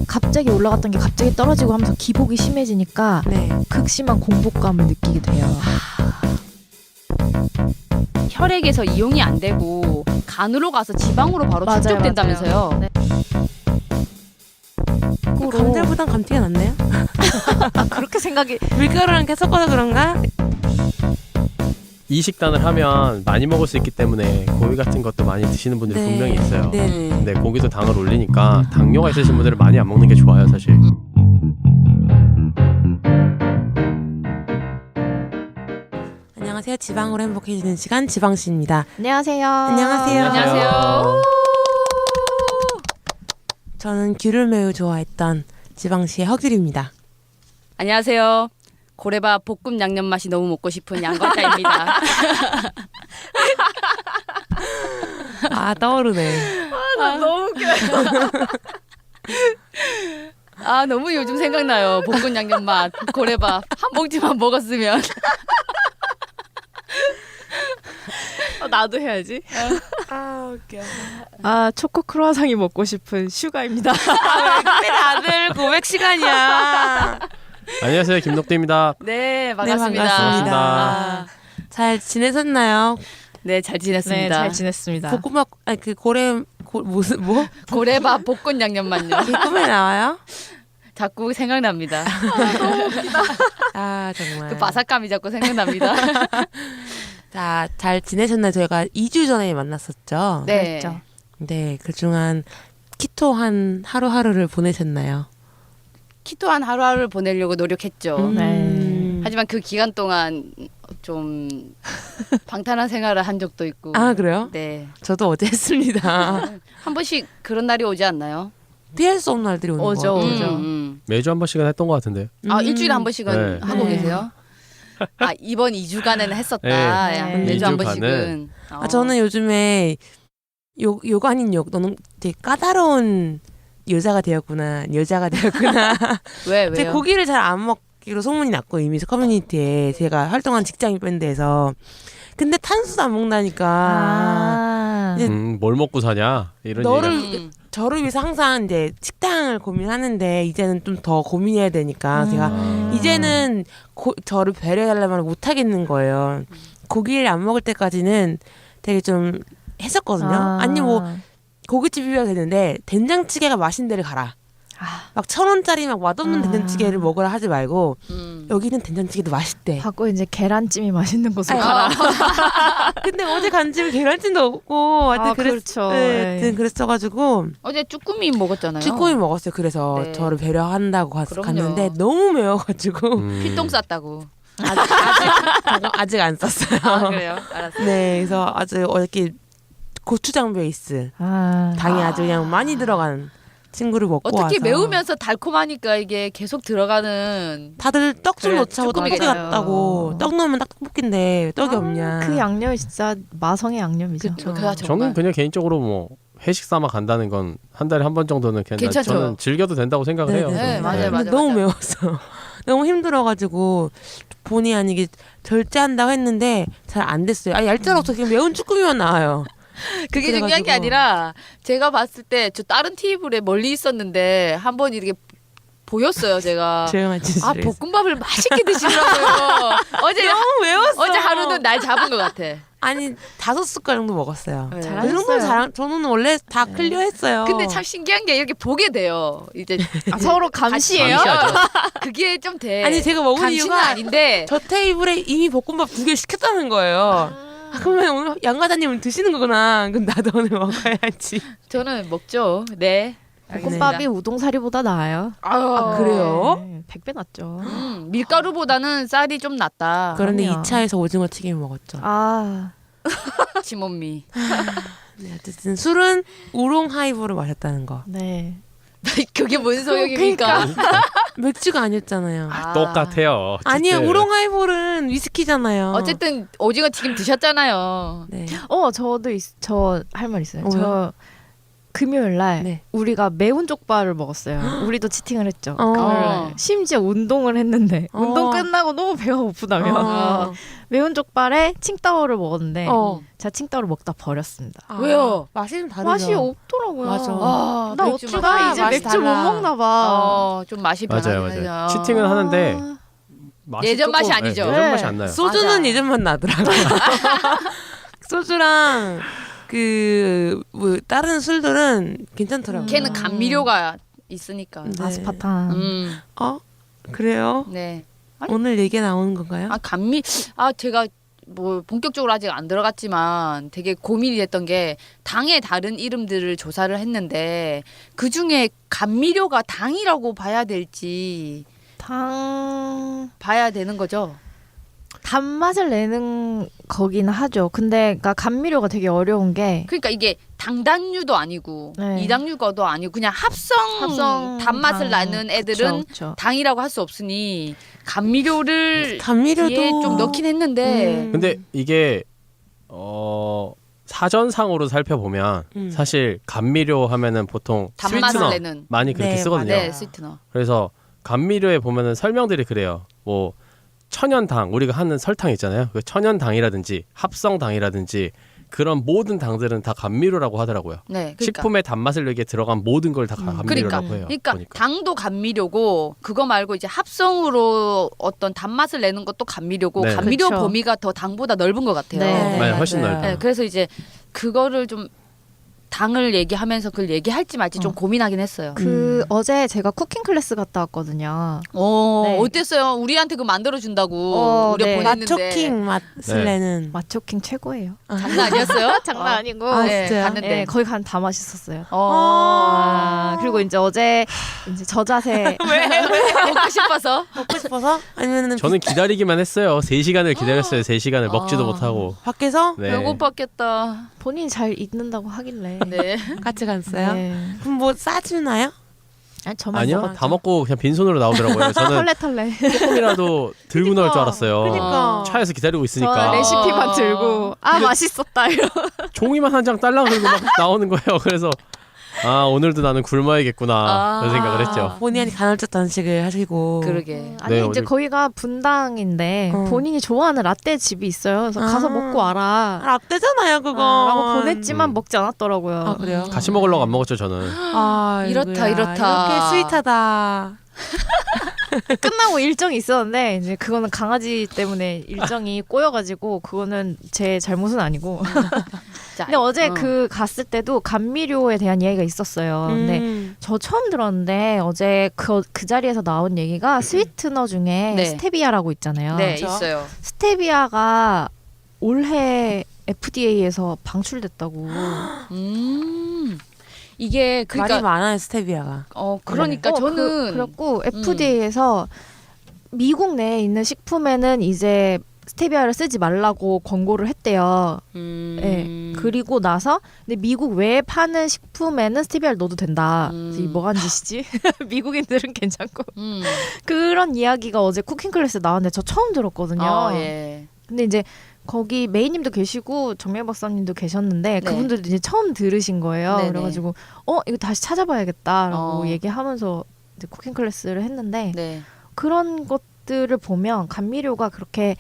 갑자기 올라갔던 게 갑자기 떨어지고 하면서 기복이 심해지니까 네. 극심한 공복감을 느끼게 돼요. 혈액에서 이용이 안 되고 간으로 가서 지방으로 바로 맞아요, 축적된다면서요. 맞아요. 네. 감자보단 감튀가 낫네요. 그렇게 생각이 밀가루랑 계속 섞어서 그런가? 이 식단을 하면 많이 먹을 수 있기 때문에 고기 같은 것도 많이 드시는 분들이 분명히 있어요. 네. 근데 고기도 당을 올리니까 당뇨가 있으신 분들은 많이 안 먹는 게 좋아요, 사실. 안녕하세요. 지방으로 행복해지는 시간 지방씨입니다. 안녕하세요. 안녕하세요. 안녕하세요. 저는 귤을 매우 좋아했던 지방씨의 허귤입니다. 안녕하세요. 고래밥 볶음 양념 맛이 너무 먹고 싶은 양과자입니다. 아 떠오르네. 나 너무 웃겨요. 아 너무 요즘 생각나요. 볶음 양념 맛 고래밥 한 봉지만 먹었으면. 나도 해야지. 아 웃겨. 아 초코 크루아상이 먹고 싶은 슈가입니다. 근데 다들 고백 시간이야. 안녕하세요, 김덕대입니다. 네 반갑습니다. 반갑습니다. 아, 잘 지내셨나요? 네 잘 네, 지냈습니다. 잘 지냈습니다. 볶음밥 아니 그 고래 무슨 뭐? 고래밥 볶음 양념만요. 꿈에 나와요? 자꾸 생각납니다. 아 정말. 그 바삭감이 자꾸 생각납니다. 자, 잘 지내셨나요? 저희가 2주 전에 만났었죠. 네. 그랬죠. 네, 그중한 키토한 하루하루를 보내셨나요? 키토한 하루하루를 보내려고 노력했죠. 네. 하지만 그 기간 동안 좀 방탄한 생활을 한 적도 있고. 아, 그래요? 네. 저도 어제 했습니다. 한 번씩 그런 날이 오지 않나요? 피할 수 없는 날들이 오는 오죠, 거. 오죠. 매주 한 번씩은 했던 것 같은데요. 아 일주일에 한 번씩은 네. 하고 네. 계세요? 아 이번 2주간에는 했었다. 네. 야, 네. 매주 한 2주간은. 번씩은. 아, 저는 요즘에 욕 아닌 욕, 너는 되게 까다로운 여자가 되었구나. 왜요? 제가 고기를 잘 안 먹기로 소문이 났고 이미 커뮤니티에 제가 활동한 직장인 밴드에서 근데 탄수도 안 먹는다니까 아. 이제 뭘 먹고 사냐 이런 너를 얘기가. 저를 위해서 항상 이제 식당을 고민하는데 이제는 좀 더 고민해야 되니까 제가 이제는 저를 배려해달라면 못 하겠는 거예요. 고기를 안 먹을 때까지는 되게 좀 했었거든요. 아니 뭐 고깃집이어야 되는데 된장찌개가 맛있는 데를 가라. 막 1,000원짜리 막 맛없는 된장찌개를 먹으라 하지 말고 여기는 된장찌개도 맛있대. 하고 이제 계란찜이 맛있는 곳으로 아유. 가라. 근데 어제 간 집에 계란찜도 없고 하여튼 그렇죠. 네, 하여튼 그랬어가지고 어제 쭈꾸미 먹었잖아요. 쭈꾸미 먹었어요. 그래서 네. 저를 배려한다고 그럼요. 갔는데 너무 매워가지고 필똥 쌌다고. 아직 안 썼어요. 아 그래요? 알았어요. 네, 그래서 아주 어저께 고추장 베이스 당이 아주 그냥 많이 들어간 친구를 먹고 어떻게 와서 매우면서 달콤하니까 이게 계속 들어가는. 다들 떡 좀 그래, 넣자고 떡볶이 쭈꾸미가 같다고 떡 넣으면 딱 떡볶인데 왜 떡이 없냐. 그 양념이 진짜 마성의 양념이죠. 그쵸. 그가 저는 정말. 그냥 개인적으로 뭐 회식 삼아 간다는 건 한 달에 한 번 정도는 그냥 괜찮죠. 저는 즐겨도 된다고 생각을 해요. 네, 맞아요, 근데 맞아요, 너무 맞아요. 매웠어. 너무 힘들어가지고 본의 아니게 절제한다고 했는데 잘 안 됐어요. 아 얄짤 없어. 그냥 매운 쭈꾸미만 나와요. 그게 중요한 게 그래가지고. 아니라 제가 봤을 때 저 다른 테이블에 멀리 있었는데 한번 이렇게 보였어요 제가. 조용한 짓을 아 했어. 볶음밥을 맛있게 드시더라고요. 어제 너무 매웠어. 어제 하루는 날 잡은 것 같아. 아니 5숟갈 정도 먹었어요. 네. 잘하셨어요. 그 정도는 저는 원래 다 클리어했어요. 근데 참 신기한 게 이렇게 보게 돼요. 이제 서로 감시예요? 감시하죠. 그게 좀 돼. 아니 제가 먹은 감시는 이유가 아닌데. 저 테이블에 이미 볶음밥 2개 시켰다는 거예요. 아, 그러면 오늘 양 과장님은 드시는 거구나. 그럼 나도 오늘 먹어야지. 저는 먹죠. 네. 볶음밥이 우동사리보다 나아요. 아, 그래요? 네, 100배 낫죠. 밀가루보다는 쌀이 좀 낫다. 그런데 그럼요. 2차에서 오징어 튀김 먹었죠. 아, 지몬미. 네, 어쨌든 술은 우롱 하이볼을 마셨다는 거. 네. 그게 뭔 소용입니까? 맥주가 아니었잖아요. 아. 똑같아요. 아니요, 어쨌든. 우롱 하이볼은 위스키잖아요. 어쨌든 오징어 튀김 드셨잖아요. 네. 저도 저 할 말 있어요. 왜요? 저 금요일 날 네. 우리가 매운 족발을 먹었어요. 우리도 치팅을 했죠. 어. 금요일 날. 심지어 운동을 했는데 어. 운동 끝나고 너무 배가 고프다며 어. 매운 족발에 칭따오를 먹었는데 어. 제가 칭따오를 먹다 버렸습니다. 아, 왜요? 맛이 좀 다르죠. 맛이 없더라고요. 맞아. 아, 나 맥주 어쩌다 맛이 이제 맛이 맥주 못 달라. 먹나 봐. 좀 맛이 맞아요, 변하긴 맞아요. 하죠. 치팅은 하는데 아, 맛이 예전 맛이 조금, 아니죠. 네, 예전 맛이 네. 안 나요. 소주는 맞아. 예전 맛 나더라고. 소주랑 뭐 다른 술들은 괜찮더라고요. 걔는 감미료가 있으니까. 네. 아스파탐. 그래요? 네. 아니. 오늘 얘기 나오는 건가요? 제가 뭐 본격적으로 아직 안 들어갔지만 되게 고민이 됐던 게 당의 다른 이름들을 조사를 했는데 그 중에 감미료가 당이라고 봐야 될지 봐야 되는 거죠. 단맛을 내는 거긴 하죠. 근데 그러니까 감미료가 되게 어려운 게 그러니까 이게 당단류도 아니고 네. 이당류가도 아니고 그냥 합성 단맛을 당. 나는 애들은 그쵸. 당이라고 할 수 없으니 감미료를 감미료도 뒤에 좀 넣긴 했는데 근데 이게 사전상으로 살펴보면 사실 감미료 하면은 보통 단맛을 스위트너 내는 많이 그렇게 네, 쓰거든요. 네 스위트너. 그래서 감미료에 보면은 설명들이 그래요. 뭐 천연당 우리가 하는 설탕 있잖아요. 그 천연당이라든지 합성당이라든지 그런 모든 당들은 다 감미료라고 하더라고요. 네, 그러니까. 식품의 단맛을 내게 들어간 모든 걸 다 감미료라고 해요. 그러니까 보니까. 당도 감미료고 그거 말고 이제 합성으로 어떤 단맛을 내는 것도 감미료고 네. 감미료 그쵸. 범위가 더 당보다 넓은 것 같아요. 네. 맞아요. 훨씬 맞아요. 넓어요. 네, 그래서 이제 그거를 좀 당을 얘기하면서 그걸 얘기할지 말지 좀 고민하긴 했어요. 그 어제 제가 쿠킹 클래스 갔다 왔거든요. 네. 네. 어땠어요? 우리한테 그거 만들어 준다고 우리가 네. 보냈는데 마초킹 맛을 네. 내는. 마초킹 최고예요. 장난 아니었어요? 장난 아니고. 아, 네, 진짜요? 갔는데. 네, 거기 간 다 맛있었어요. 어. 그리고 이제 어제 이제 저자세 먹고 싶어서. 먹고 싶어서? 아니면은 저는 기다리기만 했어요. 3시간을 기다렸어요. 3시간을 먹지도 아. 못하고. 밖에서 네. 배고팠겠다. 본인이 잘 읽는다고 하길래. 네. 같이 갔어요? 네. 그럼 뭐 싸주나요? 아니, 저만 아니요. 먹었죠. 다 먹고 그냥 빈손으로 나오더라고요. 저는 털레. 조금이라도 들고 나올 줄 알았어요. 그러니까. 차에서 기다리고 저는 있으니까 레시피만 들고 맛있었다 이러. 종이만 한 장 딸랑 들고 막 나오는 거예요. 그래서 오늘도 나는 굶어야겠구나 그런 생각을 했죠. 본인이 간헐적 단식을 하시고. 그러게. 아니 네, 이제 어디- 거기가 분당인데 본인이 좋아하는 라떼 집이 있어요. 그래서 가서 먹고 와라. 라떼잖아요, 그거. 라고 보냈지만 먹지 않았더라고요. 아, 그래요? 같이 먹으려고 안 먹었죠 저는. 아, 이렇다, 이거야. 이렇다. 이렇게 스윗하다. 끝나고 일정이 있었는데 이제 그거는 강아지 때문에 일정이 꼬여가지고 그거는 제 잘못은 아니고. 자, 근데 어제 그 갔을 때도 감미료에 대한 이야기가 있었어요. 근데 저 처음 들었는데 어제 그 자리에서 나온 얘기가 스위트너 중에 네. 스테비아라고 있잖아요. 네, 그렇죠? 있어요. 스테비아가 올해 FDA에서 방출됐다고. 이게 말이 그러니까 많아요, 스테비아가. 그러니까 저는 그렇고 FDA에서 미국 내에 있는 식품에는 이제 스테비아를 쓰지 말라고 권고를 했대요. 네. 그리고 나서 근데 미국 외에 파는 식품에는 스테비아를 넣어도 된다. 그래서 이 뭐한 짓이지? 미국인들은 괜찮고 그런 이야기가 어제 쿠킹 클래스에 나왔는데 저 처음 들었거든요. 예. 근데 이제 거기 메이님도 계시고 정명 박사님도 계셨는데 네. 그분들도 이제 처음 들으신 거예요. 네네. 그래가지고 이거 다시 찾아봐야겠다라고 어. 얘기하면서 이제 쿠킹 클래스를 했는데 네. 그런 것들을 보면 감미료가 그렇게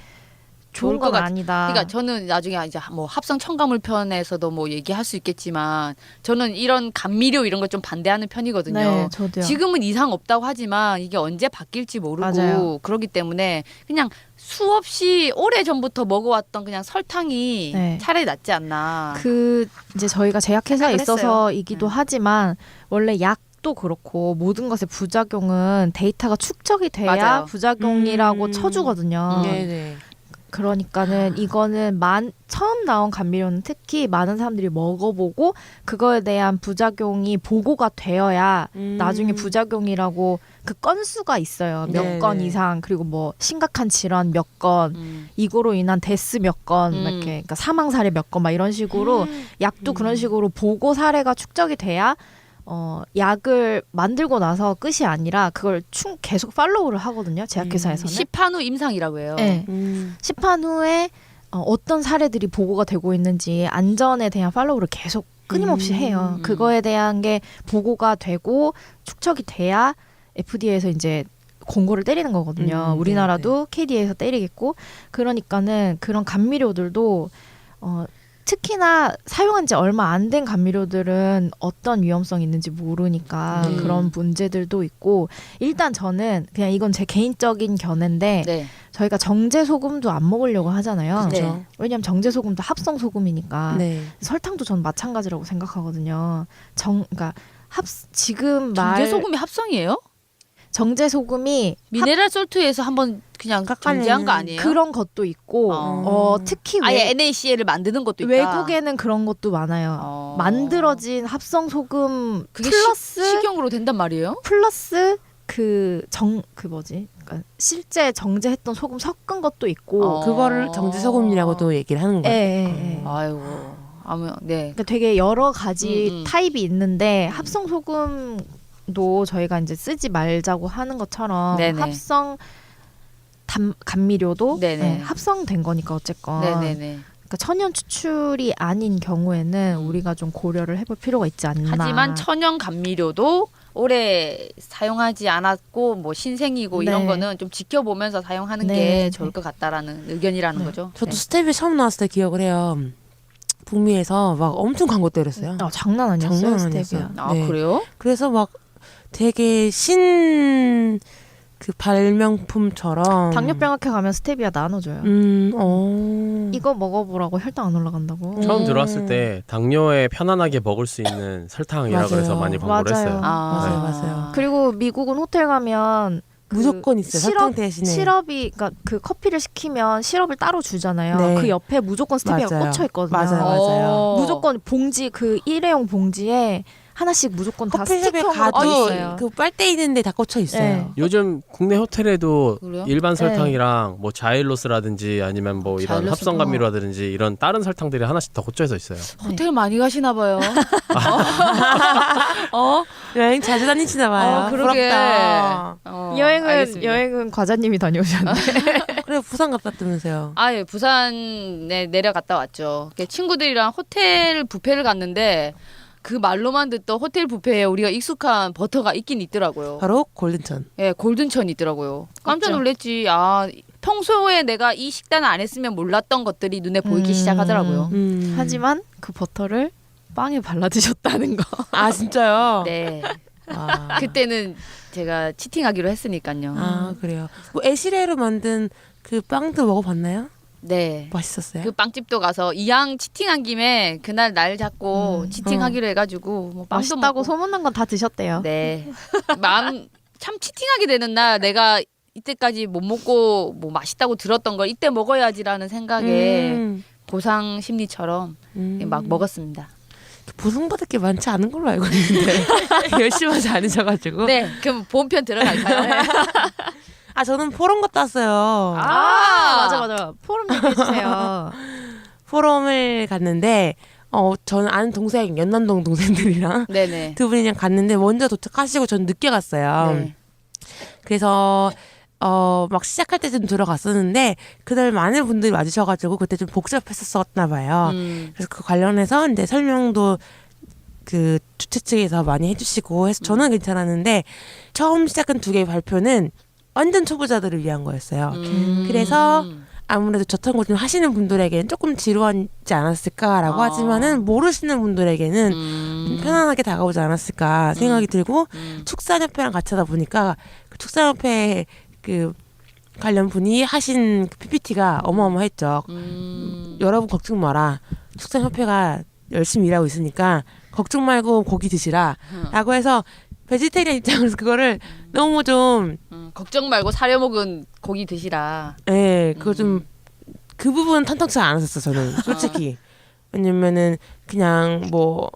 좋은 좋을 것 건 같- 아니다. 그러니까 저는 나중에 이제 뭐 합성 첨가물 편에서도 뭐 얘기할 수 있겠지만 저는 이런 감미료 이런 걸 좀 반대하는 편이거든요. 네, 저도요. 지금은 이상 없다고 하지만 이게 언제 바뀔지 모르고 맞아요. 그렇기 때문에 그냥 수없이 오래 전부터 먹어왔던 그냥 설탕이 네. 차라리 낫지 않나. 그 이제 저희가 제약회사에 생각을 있어서이기도 하지만 원래 약도 그렇고 모든 것의 부작용은 데이터가 축적이 돼야 맞아요. 부작용이라고 쳐주거든요. 네네. 그러니까는 이거는 처음 나온 감미료는 특히 많은 사람들이 먹어보고 그거에 대한 부작용이 보고가 되어야 나중에 부작용이라고 그 건수가 있어요. 몇 네네. 건 이상 그리고 뭐 심각한 질환 몇 건 이거로 인한 데스 몇 건 이렇게 그러니까 사망 사례 몇 건 막 이런 식으로 약도 그런 식으로 보고 사례가 축적이 돼야 약을 만들고 나서 끝이 아니라 그걸 계속 팔로우를 하거든요. 제약회사에서는. 시판 후 임상이라고 해요. 네. 시판 후에 어떤 사례들이 보고가 되고 있는지 안전에 대한 팔로우를 계속 끊임없이 해요. 그거에 대한 게 보고가 되고 축적이 돼야 FDA에서 이제 권고를 때리는 거거든요. 우리나라도 KDA에서 때리겠고 그러니까는 그런 감미료들도 특히나 사용한 지 얼마 안 된 감미료들은 어떤 위험성이 있는지 모르니까 그런 문제들도 있고 일단 저는 그냥 이건 제 개인적인 견해인데 네. 저희가 정제 소금도 안 먹으려고 하잖아요. 네. 왜냐하면 정제 소금도 합성 소금이니까 네. 설탕도 전 마찬가지라고 생각하거든요. 그러니까 지금 정제 소금이 합성이에요? 정제 소금이 미네랄 솔트에서 한번 그냥 정제한 거 아니에요? 그런 것도 있고 특히 아예 NaCl을 만드는 것도 있다. 외국에는 그런 것도 많아요. 만들어진 합성 소금 그게 플러스 식용으로 된단 말이에요? 플러스 그 뭐지? 그러니까 실제 정제했던 소금 섞은 것도 있고 그거를 정제소금이라고도 얘기를 하는 거예요. 예. 아이고. 네. 그러니까 되게 여러 가지 타입이 있는데 합성 소금도 저희가 이제 쓰지 말자고 하는 것처럼 네네. 합성 감미료도 네네. 합성된 거니까 어쨌건 네네네. 그러니까 천연 추출이 아닌 경우에는 우리가 좀 고려를 해볼 필요가 있지 않나. 하지만 천연 감미료도 오래 사용하지 않았고 뭐 신생이고 네. 이런 거는 좀 지켜보면서 사용하는 네. 게 좋을 것 같다라는 의견이라는 거죠. 저도 네. 스테비아 처음 나왔을 때 기억을 해요. 북미에서 막 엄청 광고 때렸어요. 장난 아니었어요. 장난 스테비아. 아니었어요. 아 네. 그래요? 그래서 막 되게 그 발명품처럼 당뇨병학회 가면 스테비아 나눠줘요. 이거 먹어보라고 혈당 안 올라간다고. 처음 들어왔을 때 당뇨에 편안하게 먹을 수 있는 설탕이라 맞아요. 그래서 많이 광고를 맞아요. 했어요. 맞아요. 그리고 미국은 호텔 가면 무조건 있어요. 설탕 대신에. 시럽이 그러니까 그 커피를 시키면 시럽을 따로 주잖아요. 네. 그 옆에 무조건 스테비아가 맞아요. 꽂혀 있거든요. 맞아요. 무조건 봉지 그 일회용 봉지에 하나씩 무조건 다 커피숍에 스틱형으로 꽂혀 가도 있어요. 그 빨대 있는데 다 꽂혀 있어요. 네. 요즘 국내 호텔에도 그래요? 일반 설탕이랑 뭐 자일로스라든지 아니면 뭐 이런 자일로스. 합성 감미료라든지 이런 다른 설탕들이 하나씩 더 꽂혀져 있어요. 호텔 많이 가시나 봐요. 여행 자주 다니시나 봐요. 그러게. 부럽다. 여행은 과자님이 다녀오셨는데. 그래 부산 갔다 왔다면서요. 예, 부산에 내려갔다 왔죠. 친구들이랑 호텔 뷔페를 갔는데 그 말로만 듣던 호텔 뷔페에 우리가 익숙한 버터가 있긴 있더라고요. 바로 골든천. 예, 골든천이 있더라고요. 깜짝 그렇죠. 놀랐지. 평소에 내가 이 식단을 안 했으면 몰랐던 것들이 눈에 보이기 시작하더라고요. 하지만 그 버터를 빵에 발라 드셨다는 거. 아 진짜요? 네. 아. 그때는 제가 치팅하기로 했으니까요. 아 그래요. 뭐 애시레로 만든 그 빵도 먹어봤나요? 네. 맛있었어요? 그 빵집도 가서 이왕 치팅한 김에 그날 날 잡고 치팅하기로 해가지고 뭐 빵도 맛있다고 먹고. 소문난 건 다 드셨대요. 네. 마음 참 치팅하게 되는 날 내가 이때까지 못 먹고 뭐 맛있다고 들었던 걸 이때 먹어야지라는 생각에 보상 심리처럼 막 먹었습니다. 보상받을 게 많지 않은 걸로 알고 있는데 열심히 하지 않으셔가지고. 네. 그럼 본편 들어갈까요? 아 저는 포럼 갔다 왔어요. 맞아. 포럼 얘기해주세요. 포럼을 갔는데 저는 아는 동생 연남동 동생들이랑 네네. 두 분이랑 갔는데 먼저 도착하시고 전 늦게 갔어요. 네. 그래서 막 시작할 때쯤 들어갔었는데 그날 많은 분들이 와주셔가지고 그때 좀 복잡했었나 봐요. 그래서 그 관련해서 이제 설명도 그 주최 측에서 많이 해주시고 해서 저는 괜찮았는데 처음 시작한 두 개의 발표는 완전 초보자들을 위한 거였어요. 그래서 아무래도 저탄고좀 하시는 분들에게는 조금 지루하지 않았을까라고 하지만은 모르시는 분들에게는 편안하게 다가오지 않았을까 생각이 들고 축산협회랑 같이 하다 보니까 그 축산협회 그 관련 분이 하신 그 PPT가 어마어마했죠. 여러분 걱정 마라. 축산협회가 열심히 일하고 있으니까 걱정 말고 고기 드시라 라고 해서 베지테리언 입장에서 그거를 너무 좀 걱정 말고 사려먹은 고기 드시라. 예, 그거 좀 그 부분은 탐탁치 않았었어 저는 솔직히. 왜냐면은 그냥 뭐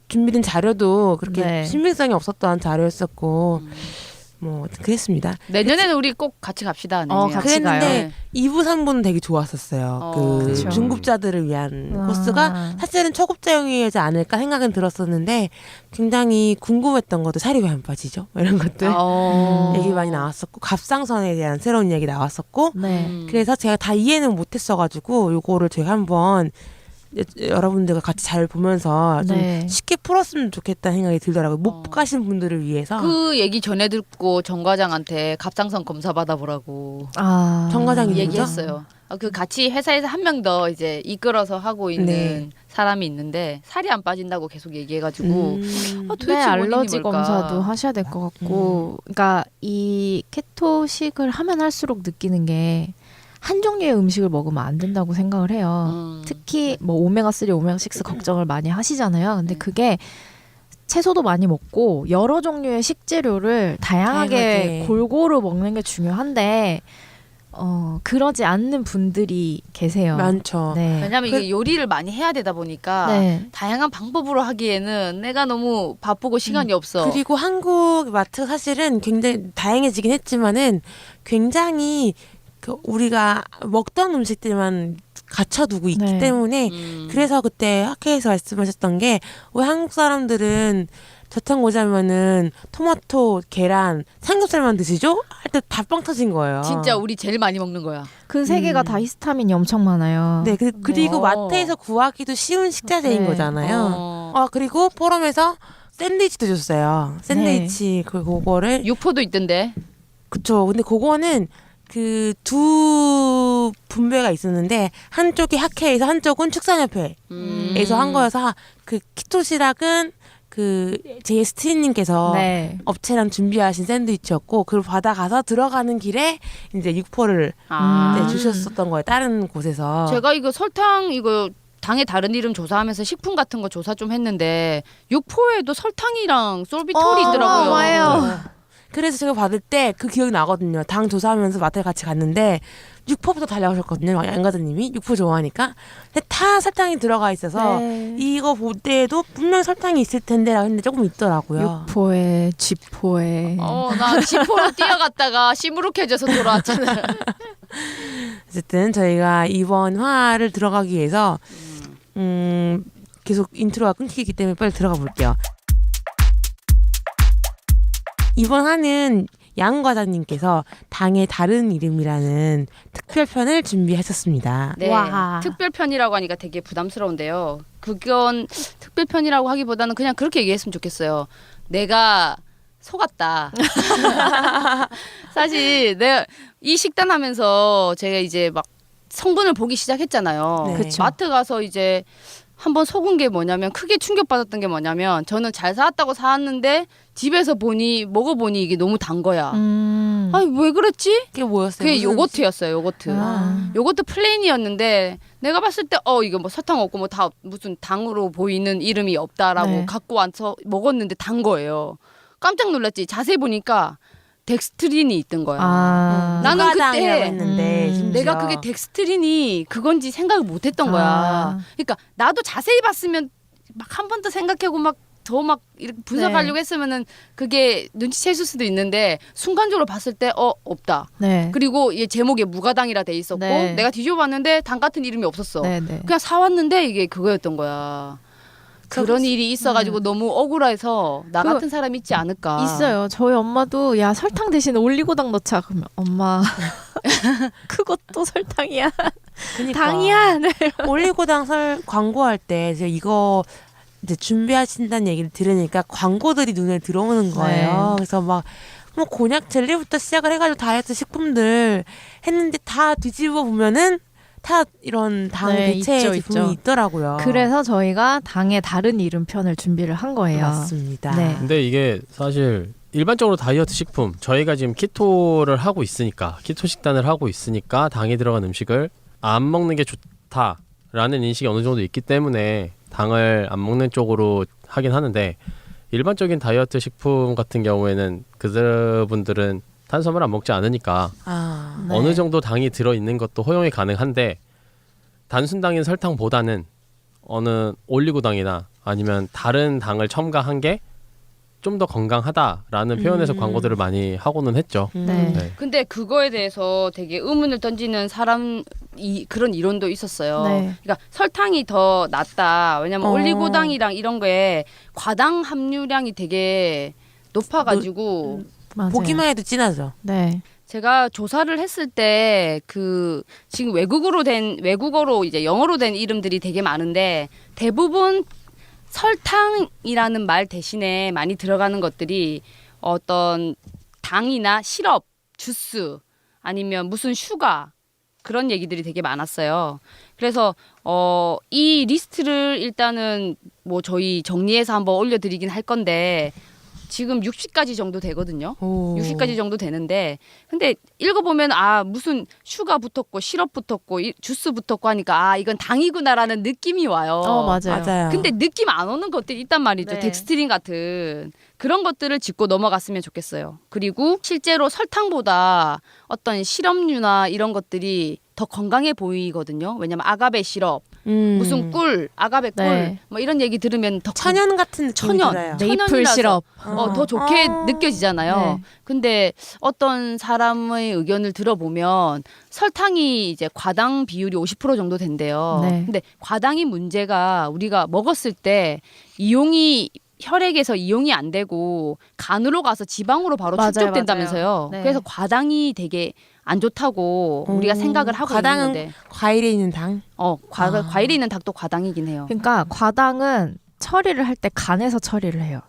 준비된 자료도 그렇게 네. 신빙성이 없었던 자료였었고 뭐 그랬습니다. 내년에는 우리 꼭 같이 갑시다. 내년에. 같이 가요. 그랬는데 2부 3부는 되게 좋았었어요. 그 그쵸. 중급자들을 위한 코스가 사실은 초급자용이지 않을까 생각은 들었었는데 굉장히 궁금했던 것도 살이 왜 안 빠지죠? 이런 것들 얘기 많이 나왔었고 갑상선에 대한 새로운 이야기 나왔었고 네. 그래서 제가 다 이해는 못했어가지고 요거를 제가 한번 여러분들과 같이 잘 보면서 좀 네. 쉽게 풀었으면 좋겠다는 생각이 들더라고요. 못 가신 분들을 위해서. 그 얘기 전에 듣고 정 과장한테 갑상선 검사 받아보라고 아. 정 과장이 누구죠? 얘기했어요. 그 같이 회사에서 한 명 더 이제 이끌어서 하고 있는 네. 사람이 있는데 살이 안 빠진다고 계속 얘기해가지고 도대체 네, 원인이 알러지 뭘까? 검사도 하셔야 될 것 같고, 그러니까 이 케토식을 하면 할수록 느끼는 게 한 종류의 음식을 먹으면 안 된다고 생각을 해요. 특히 뭐 오메가3, 오메가6 걱정을 많이 하시잖아요. 근데 그게 채소도 많이 먹고 여러 종류의 식재료를 다양하게 골고루 먹는 게 중요한데 그러지 않는 분들이 계세요. 많죠. 네. 왜냐면 이게 요리를 많이 해야 되다 보니까 네. 다양한 방법으로 하기에는 내가 너무 바쁘고 시간이 없어. 그리고 한국 마트 사실은 굉장히 다양해지긴 했지만은 굉장히 우리가 먹던 음식들만 갖춰두고 있기 네. 때문에 그래서 그때 학회에서 말씀하셨던 게 왜 한국 사람들은 저탄 오자면은 토마토, 계란, 삼겹살만 드시죠? 할 때 다 빵 터진 거예요. 진짜 우리 제일 많이 먹는 거야. 그 세 개가 다 히스타민이 엄청 많아요. 네, 그리고 네. 마트에서 구하기도 쉬운 식자재인 네. 거잖아요. 그리고 포럼에서 샌드위치도 줬어요. 샌드위치 그거를 육포도 있던데. 그쵸. 근데 그거는 그 두 분배가 있었는데 한쪽이 학회에서 한쪽은 축산협회에서 한 거여서 그 키토시락은 그 제이스트님께서 네. 업체랑 준비하신 샌드위치였고 그걸 받아가서 들어가는 길에 이제 육포를 네, 주셨었던 거예요. 다른 곳에서. 제가 이거 설탕 이거 당의 다른 이름 조사하면서 식품 같은 거 조사 좀 했는데 육포에도 설탕이랑 솔비톨이 있더라고요. 맞아요. 그래서 제가 받을 때 그 기억이 나거든요. 당 조사하면서 마트에 같이 갔는데 육포부터 달려가셨거든요. 양가자님이 육포 좋아하니까. 근데 다 설탕이 들어가 있어서 네. 이거 볼 때에도 분명 설탕이 있을 텐데라고 했는데 조금 있더라고요. 육포에 쥐포에 나 지포로 뛰어갔다가 시무룩해져서 돌아왔잖아요. 어쨌든 저희가 이번 화를 들어가기 위해서 계속 인트로가 끊기기 때문에 빨리 들어가 볼게요. 이번 화는 양 과장님께서 당의 다른 이름이라는 특별편을 준비하셨습니다. 네, 와. 특별편이라고 하니까 되게 부담스러운데요. 그건 특별편이라고 하기보다는 그냥 그렇게 얘기했으면 좋겠어요. 내가 속았다. 사실 내가 이 식단 하면서 제가 이제 막 성분을 보기 시작했잖아요. 네. 그쵸. 마트 가서 이제 한번 속은 게 뭐냐면 크게 충격받았던 게 뭐냐면 저는 잘 사왔다고 사왔는데 집에서 먹어보니 이게 너무 단 거야. 아니 왜 그랬지? 그게 뭐였어요? 그게 무슨 요거트였어요. 요거트. 아. 요거트 플레인이었는데 내가 봤을 때 이거 뭐 설탕 없고 뭐 다 무슨 당으로 보이는 이름이 없다라고 네. 갖고 와서 먹었는데 단 거예요. 깜짝 놀랐지. 자세히 보니까 덱스트린이 있던 거야. 나는 그때 무가당이라고 했는데 심지어. 내가 그게 덱스트린이 그건지 생각을 못했던 거야. 그러니까 나도 자세히 봤으면 막 한 번 더 생각하고 막 더 막 이렇게 분석하려고 했으면은 그게 눈치챘을 수도 있는데 순간적으로 봤을 때 없다. 네. 그리고 얘 제목에 무가당이라 돼 있었고 네. 내가 뒤져봤는데 당 같은 이름이 없었어. 네, 네. 그냥 사왔는데 이게 그거였던 거야. 그런 일이 있어가지고 너무 억울해서 나 그- 같은 사람 있지 않을까. 있어요. 저희 엄마도 야 설탕 대신 올리고당 넣자. 그러면 엄마 그것도 설탕이야. 그러니까. 당이야. 네. 올리고당 광고할 때 제가 이거 이제 준비하신다는 얘기를 들으니까 광고들이 눈에 들어오는 거예요. 네. 그래서 막 뭐 곤약 젤리부터 시작을 해가지고 다이어트 식품들 했는데 다 뒤집어 보면은 다 이런 당 네, 대체 있죠, 제품이 있죠. 있더라고요. 그래서 저희가 당의 다른 이름 편을 준비를 한 거예요. 맞습니다. 네. 근데 이게 사실 일반적으로 다이어트 식품 저희가 지금 키토를 하고 있으니까 키토 식단을 하고 있으니까 당이 들어간 음식을 안 먹는 게 좋다라는 인식이 어느 정도 있기 때문에 당을 안 먹는 쪽으로 하긴 하는데 일반적인 다이어트 식품 같은 경우에는 그분들은 탄수화물 안 먹지 않으니까 네. 어느 정도 당이 들어있는 것도 허용이 가능한데 단순당인 설탕보다는 어느 올리고당이나 아니면 다른 당을 첨가한 게 좀 더 건강하다라는 표현에서 광고들을 많이 하고는 했죠. 네. 네. 근데 그거에 대해서 되게 의문을 던지는 그런 이론도 있었어요. 네. 그러니까 설탕이 더 낫다. 왜냐면 올리고당이랑 이런 거에 과당 함유량이 되게 높아가지고 맞아요. 보기만 해도 진하죠. 네. 제가 조사를 했을 때 그 지금 외국어로 이제 영어로 된 이름들이 되게 많은데 대부분 설탕이라는 말 대신에 많이 들어가는 것들이 어떤 당이나 시럽, 주스 아니면 무슨 슈가 그런 얘기들이 되게 많았어요. 그래서 이 리스트를 일단은 뭐 저희 정리해서 한번 올려드리긴 할 건데 지금 60가지 정도 되거든요. 오. 60가지 정도 되는데 근데 읽어보면 무슨 슈가 붙었고 시럽 붙었고 주스 붙었고 하니까 이건 당이구나라는 느낌이 와요. 맞아요. 맞아요. 근데 느낌 안 오는 것들이 있단 말이죠. 네. 덱스트린 같은 그런 것들을 짚고 넘어갔으면 좋겠어요. 그리고 실제로 설탕보다 어떤 시럽류나 이런 것들이 더 건강해 보이거든요. 왜냐면 아가베 시럽, 무슨 꿀, 아가베 꿀, 네. 뭐 이런 얘기 들으면 더 천연 같은 느낌이 천연. 들어요. 네. 메이플 천연이라서 시럽. 더 좋게 아. 느껴지잖아요. 네. 근데 어떤 사람의 의견을 들어보면 설탕이 이제 과당 비율이 50% 정도 된대요. 네. 근데 과당이 문제가 우리가 먹었을 때 이용이 혈액에서 이용이 안 되고 간으로 가서 지방으로 바로 맞아요, 축적된다면서요. 맞아요. 네. 그래서 과당이 되게 안 좋다고 우리가 생각을 하고 과당은 있는데 과일에 있는 당. 과일에 있는 닭도 과당이긴 해요. 그러니까 과당은 처리를 할 때 간에서 처리를 해요.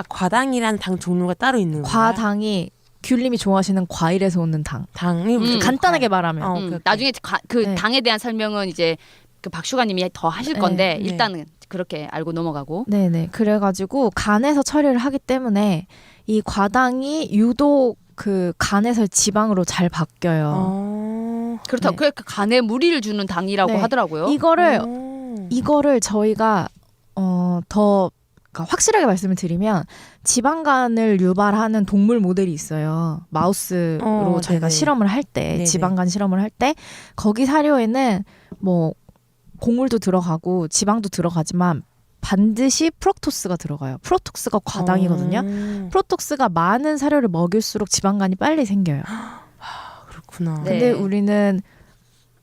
과당이란 당 종류가 따로 있는 거예요. 과당이 귤님이 좋아하시는 과일에서 오는 당. 당이 무슨 간단하게 말하면. 오케이, 오케이. 나중에 그 네. 당에 대한 설명은 이제 그 박슈가님이 더 하실 네, 건데 네. 일단은 그렇게 알고 넘어가고. 네네. 그래가지고 간에서 처리를 하기 때문에 이 과당이 유독 그 간에서 지방으로 잘 바뀌어요. 그렇다고 네. 그 간에 무리를 주는 당이라고 네. 하더라고요. 이거를 저희가 더 그러니까 확실하게 말씀을 드리면 지방간을 유발하는 동물 모델이 있어요. 마우스로 저희가 네네. 실험을 할 때 네네. 지방간 실험을 할 때 거기 사료에는 뭐 곡물도 들어가고 지방도 들어가지만 반드시 프럭토스가 들어가요. 프럭토스가 과당이거든요. 프로톡스가 많은 사료를 먹일수록 지방간이 빨리 생겨요. 그렇구나. 네. 근데 우리는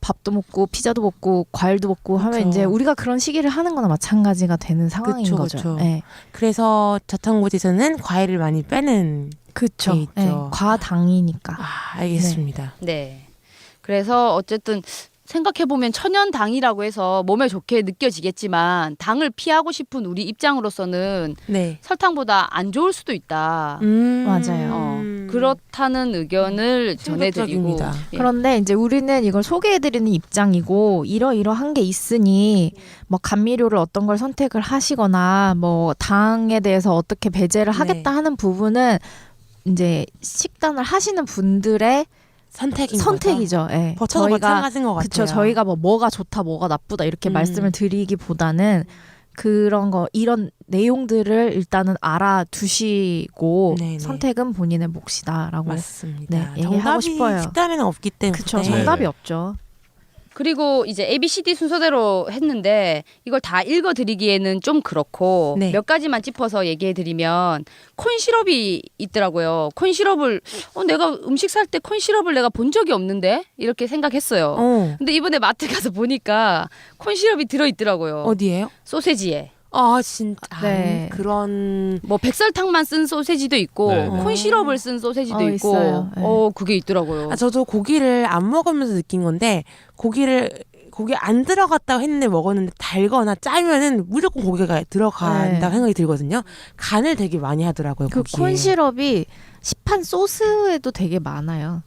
밥도 먹고 피자도 먹고 과일도 먹고 하면 그쵸. 이제 우리가 그런 시기를 하는 거나 마찬가지가 되는 상황인 그쵸, 거죠. 그쵸. 네. 그래서 저탄고지에서는 과일을 많이 빼는. 그쵸. 게 있죠. 네. 과당이니까. 알겠습니다. 네. 그래서 어쨌든 생각해보면 천연당이라고 해서 몸에 좋게 느껴지겠지만 당을 피하고 싶은 우리 입장으로서는 네. 설탕보다 안 좋을 수도 있다. 맞아요. 그렇다는 의견을 전해드리고. 충격적입니다. 예. 그런데 이제 우리는 이걸 소개해드리는 입장이고 이러이러한 게 있으니 뭐 감미료를 어떤 걸 선택을 하시거나 뭐 당에 대해서 어떻게 배제를 하겠다 네. 하는 부분은 이제 식단을 하시는 분들의 선택이죠. 예. 저희가 마찬가지인 것 같아요. 그쵸. 저희가 뭐가 좋다, 뭐가 나쁘다 이렇게 말씀을 드리기보다는 그런 거 이런 내용들을 일단은 알아두시고 네네. 선택은 본인의 몫이다라고 맞습니다. 네, 얘기하고 정답이 싶어요. 식단에는 없기 때문에. 그쵸. 네. 정답이 없죠. 그리고 이제 ABCD 순서대로 했는데 이걸 다 읽어드리기에는 좀 그렇고 네. 몇 가지만 짚어서 얘기해드리면 콘시럽이 있더라고요. 콘시럽을 내가 음식 살 때 콘시럽을 내가 본 적이 없는데 이렇게 생각했어요. 근데 이번에 마트 가서 보니까 콘시럽이 들어있더라고요. 어디예요? 소세지에. 진짜. 네. 그런. 뭐 백설탕만 쓴 소세지도 있고 네, 네. 콘시럽을 쓴 소세지도 있고 있어요. 네. 그게 있더라고요. 저도 고기를 안 먹으면서 느낀 건데 고기 안 들어갔다고 했는데 먹었는데 달거나 짜면은 무조건 고기가 들어간다고 네. 생각이 들거든요. 간을 되게 많이 하더라고요. 그 고기에. 콘시럽이 시판 소스에도 되게 많아요.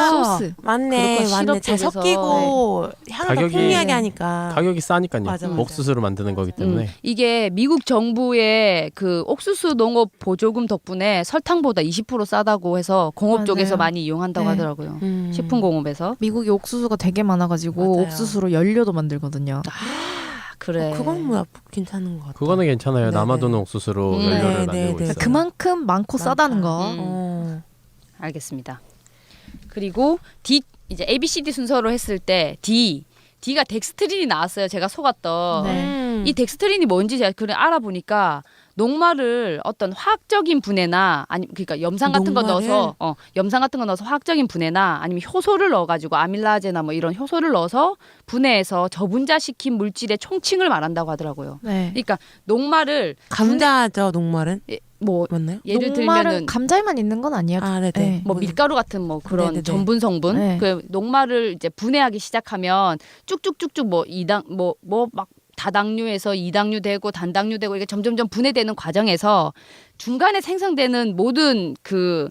소스. 맞네. 그렇고 맞네. 잘 시럽 쪽에서. 섞이고 향을 더 가격이- 풍미하게 하니까. 가격이 싸니까요. 맞아, 맞아. 옥수수를 만드는 거기 때문에. 이게 미국 정부의 그 옥수수 농업 보조금 덕분에 설탕보다 20% 싸다고 해서 공업 맞아요. 쪽에서 많이 이용한다고 네. 하더라고요. 음. 식품공업에서. 미국이 옥수수가 되게 많아가지고 맞아요. 옥수수로 연료도 만들거든요. 그래. 그건 뭐 괜찮은 것 같아요. 그거는 괜찮아요. 네네. 남아도는 옥수수로 음. 연료를 네, 만들고 네, 네. 있어요. 그만큼 많고 싸다는 거. 음. 알겠습니다. 그리고 D 이제 ABCD 순서로 했을 때 D가 덱스트린이 나왔어요. 제가 속았던. 네. 이 덱스트린이 뭔지 제가 그래 알아보니까 녹말을 어떤 화학적인 분해나 아니 그러니까 염산 같은 거 녹말을? 넣어서 염산 같은 거 넣어서 화학적인 분해나 아니면 효소를 넣어 가지고 아밀라제나 뭐 이런 효소를 넣어서 분해해서 저분자시킨 물질의 총칭을 말한다고 하더라고요. 네. 그러니까 녹말을 감자죠, 녹말은? 뭐 맞나요? 예를 녹말은 들면은 감자에만 있는 건 아니에요. 아, 네네. 네. 뭐 밀가루 같은 뭐 그런 네네네. 전분 성분 네. 그 녹말을 이제 분해하기 시작하면 쭉쭉쭉쭉 뭐 이당 뭐 막 다당류에서 이당류 되고 단당류 되고 이게 점점점 분해되는 과정에서 중간에 생성되는 모든 그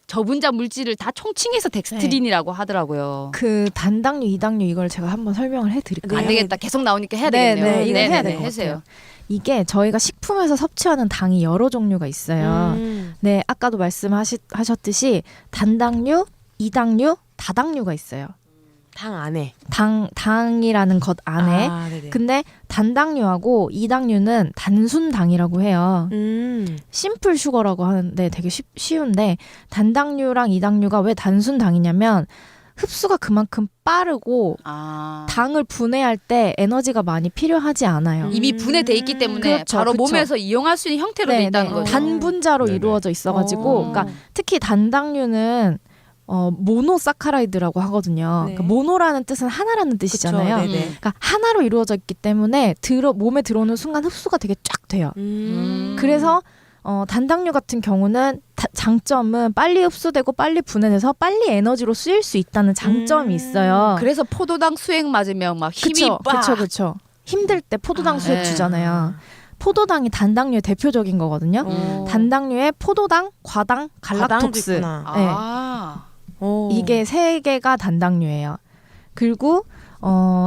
저분자 물질을 다 총칭해서 덱스트린이라고 하더라고요. 그 단당류, 이당류 이걸 제가 한번 설명을 해드릴까요? 안 되겠다. 계속 나오니까 해야 네, 되겠네요. 네, 이거 해야 될 것 해주세요. 같아요. 이게 저희가 식품에서 섭취하는 당이 여러 종류가 있어요. 네, 아까도 말씀하셨듯이 단당류, 이당류, 다당류가 있어요. 당 안에. 당이라는 것 안에. 아, 네네. 근데 단당류하고 이당류는 단순당이라고 해요. 심플 슈거라고 하는데 되게 쉬운데 단당류랑 이당류가 왜 단순당이냐면 흡수가 그만큼 빠르고 아. 당을 분해할 때 에너지가 많이 필요하지 않아요. 이미 분해돼 있기 때문에 그렇죠, 바로 그렇죠. 몸에서 이용할 수 있는 형태로 돼 있다는 거죠. 단분자로 네네. 이루어져 있어가지고, 오. 그러니까 특히 단당류는 모노사카라이드라고 하거든요. 네. 그러니까 모노라는 뜻은 하나라는 뜻이잖아요. 그쵸, 네네. 그러니까 하나로 이루어져 있기 때문에 몸에 들어오는 순간 흡수가 되게 쫙 돼요. 그래서 단당류 같은 경우는 장점은 빨리 흡수되고 빨리 분해돼서 빨리 에너지로 쓰일 수 있다는 장점이 있어요. 그래서 포도당 수액 맞으면 막 힘이 그쵸. 힘들 때 포도당 수액 네. 주잖아요. 포도당이 단당류의 대표적인 거거든요. 단당류에 포도당, 과당, 갈락톡스. 네. 아. 이게 세 개가 단당류예요. 그리고